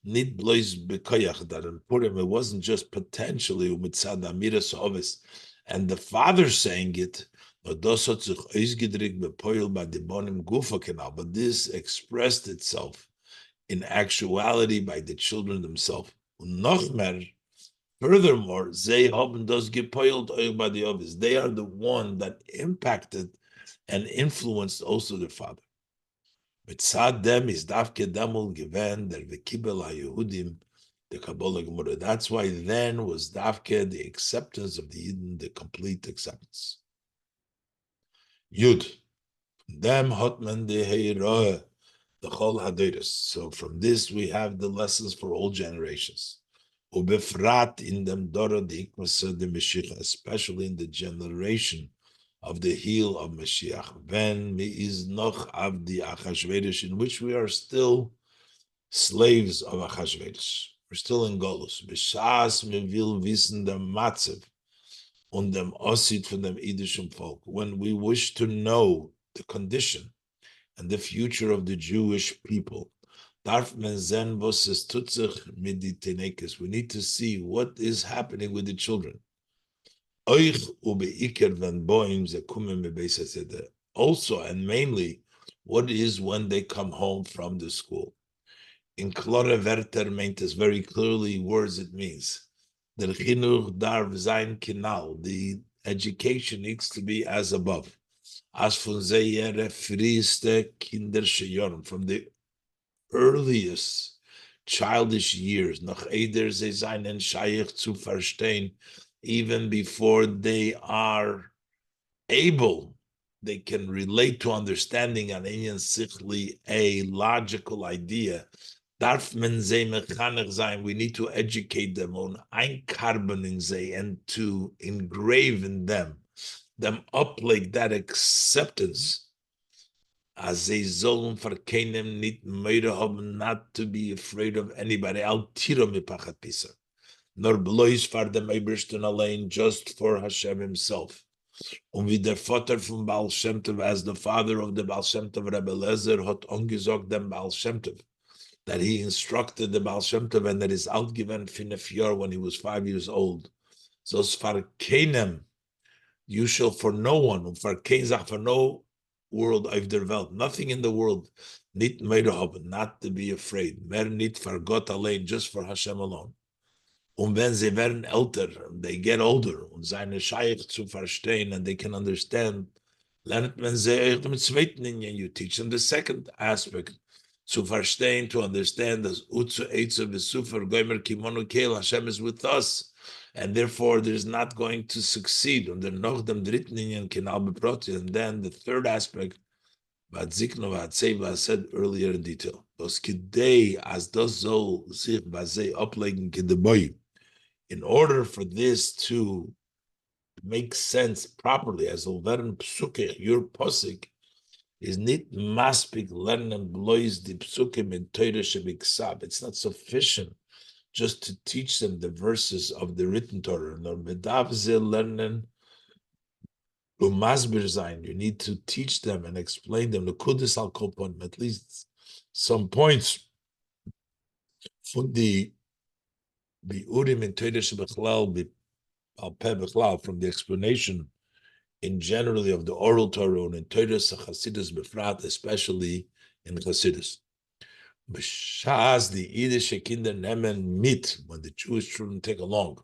nit blois bekoyach, that in Purim it wasn't just potentially mitzad amiras ovis, and the father saying it, but this expressed itself in actuality by the children themselves. Furthermore, they are the one that impacted and influenced also the father. Mitzad them is dafke damul given der v'kibel haYehudim the Kabbalah Gemara. That's why then was dafke the acceptance of the Yidden, the complete acceptance. Yud, them hotman de heiroh the chol haderes. So from this we have the lessons for all generations. Ubefrat in them dora the ikmasa de Mashiach, especially in the generation of the heel of Mashiach. When me is noch avdi Achashverosh, in which we are still slaves of Achashverosh. We're still in Golus. B'shas me will wissen dem matzev und dem osid von dem idischen Volk. When we wish to know the condition and the future of the Jewish people, darf men sehen, was es tut sich mit die Tenekes. We need to see what is happening with the children. Also, and mainly, what is when they come home from the school. In klare Wörter meant this very clearly words it means. Der Chinuch darf sein Kinal. The education needs to be as above. As von sehr früheste Kinderschajoren, from the earliest childish years, nach Eder sie seinen Shaykh zu verstehen, even before they are able, they can relate to understanding an inyan sichli, a logical idea. Darf men sie mechanech sein, we need to educate them on einkarbening sie, and to engrave in them up like that acceptance, as they sollen verkeinem nit meide haben, not to be afraid of anybody, al tiro mipachat pisa, nor blois for dem Eibishter allein, just for Hashem himself. Wie der Vater von Baal Shem Tov, as the father of the Baal Shem Tov, Rebbe Lezer, hat angesagt dem Baal Shem Tov, that he instructed the Baal Shem Tov, and that is outgiven Finefyor when he was 5 years old. So for keinem, you shall for no one, for keinzach, for no world of der Welt, nothing in the world, nit meide haben, not to be afraid, mer nit for Gott allein, just for Hashem alone. Und wenn sie werden älter, they get older, und seine Shaykh zu verstehen, and they can understand, lernt man sie mit zweiten Linien, you teach them the second aspect, zu verstehen, to understand, as Utzu Eitzu V'Sufer Gomer Kimonu Keil, Hashem is with us, and therefore there's not going to succeed, und then noch dem dritten Linien kinal beproti, and then the third aspect, Vad Zikno Vad Seva said earlier in detail, those kidei, as das soll sich bei sie ablegen, kideboy, In order for this to make sense properly, as Olveren Psuke, your posik, is nit maspik lernen blois di psukim in Torah shebiksav. It's not sufficient just to teach them the verses of the written Torah. Nor bedav ze lernen umasbir zayin. You need to teach them and explain them the kudus al kopon, at least some points from the urim in Torah shebichlal al peh bichlal, from the explanation in generally of the oral Torah and in Torah Chassidus befrat, especially in Chassidus. B'shas the Yiddish kinder nemen mit, when the Jewish children take along,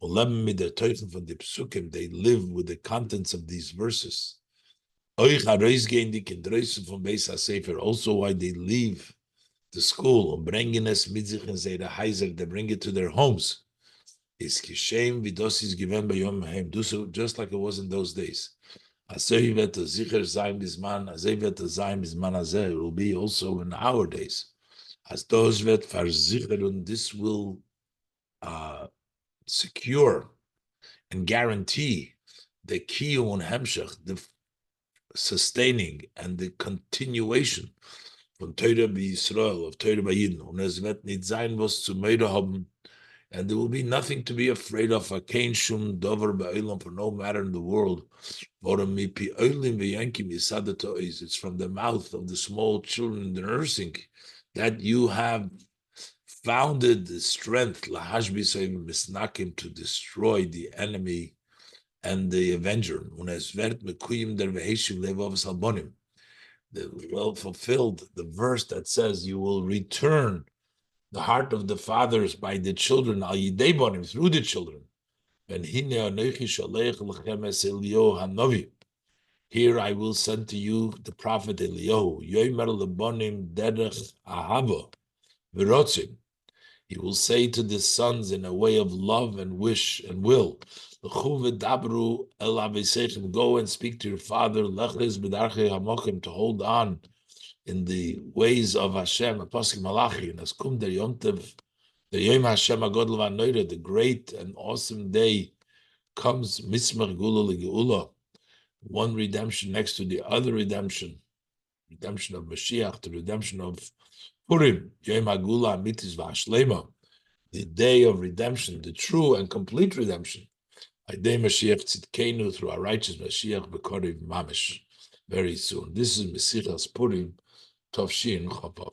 ulem mit der Teufel von the psukim, they live with the contents of these verses. Oich harois gehen die Kindreisen von Beis HaSefer, also why they leave the school and bringen es mit sich in seine Heiser, they bring it to their homes. Is kishem vidos is given by Yom Haim, do so just like it was in those days. It will be also in our days. As those wird versichern, this will secure and guarantee the kiyum and hemshech, the sustaining and the continuation von Torah b'Yisrael, of Torah b'Yidden. Und es wird nicht sein, was zu meiden haben, and there will be nothing to be afraid of. Kein shum dover ba'olam, for no matter in the world. It's from the mouth of the small children in the nursing that you have founded the strength to destroy the enemy and the avenger. Well fulfilled the verse that says you will return the heart of the fathers by the children, al yidei bonim, through the children. Here I will send to you the prophet Eliyahu. He will say to the sons in a way of love and wish and will, go and speak to your father, to hold on in the ways of Hashem, Apostle Malachi, and as kum der Yom Tov, the Yom Hashem HaGodel VaNoira, the great and awesome day comes, Mitzmach Gula L'Geula, one redemption next to the other redemption of Mashiach, the redemption of Purim, Yom HaGula Amitis VaShlema, the day of redemption, the true and complete redemption, Aydei Mashiach Tzidkenu, through our righteous Mashiach B'Korev Mamish, very soon. This is Mesichas Purim, Tovshin Chopov.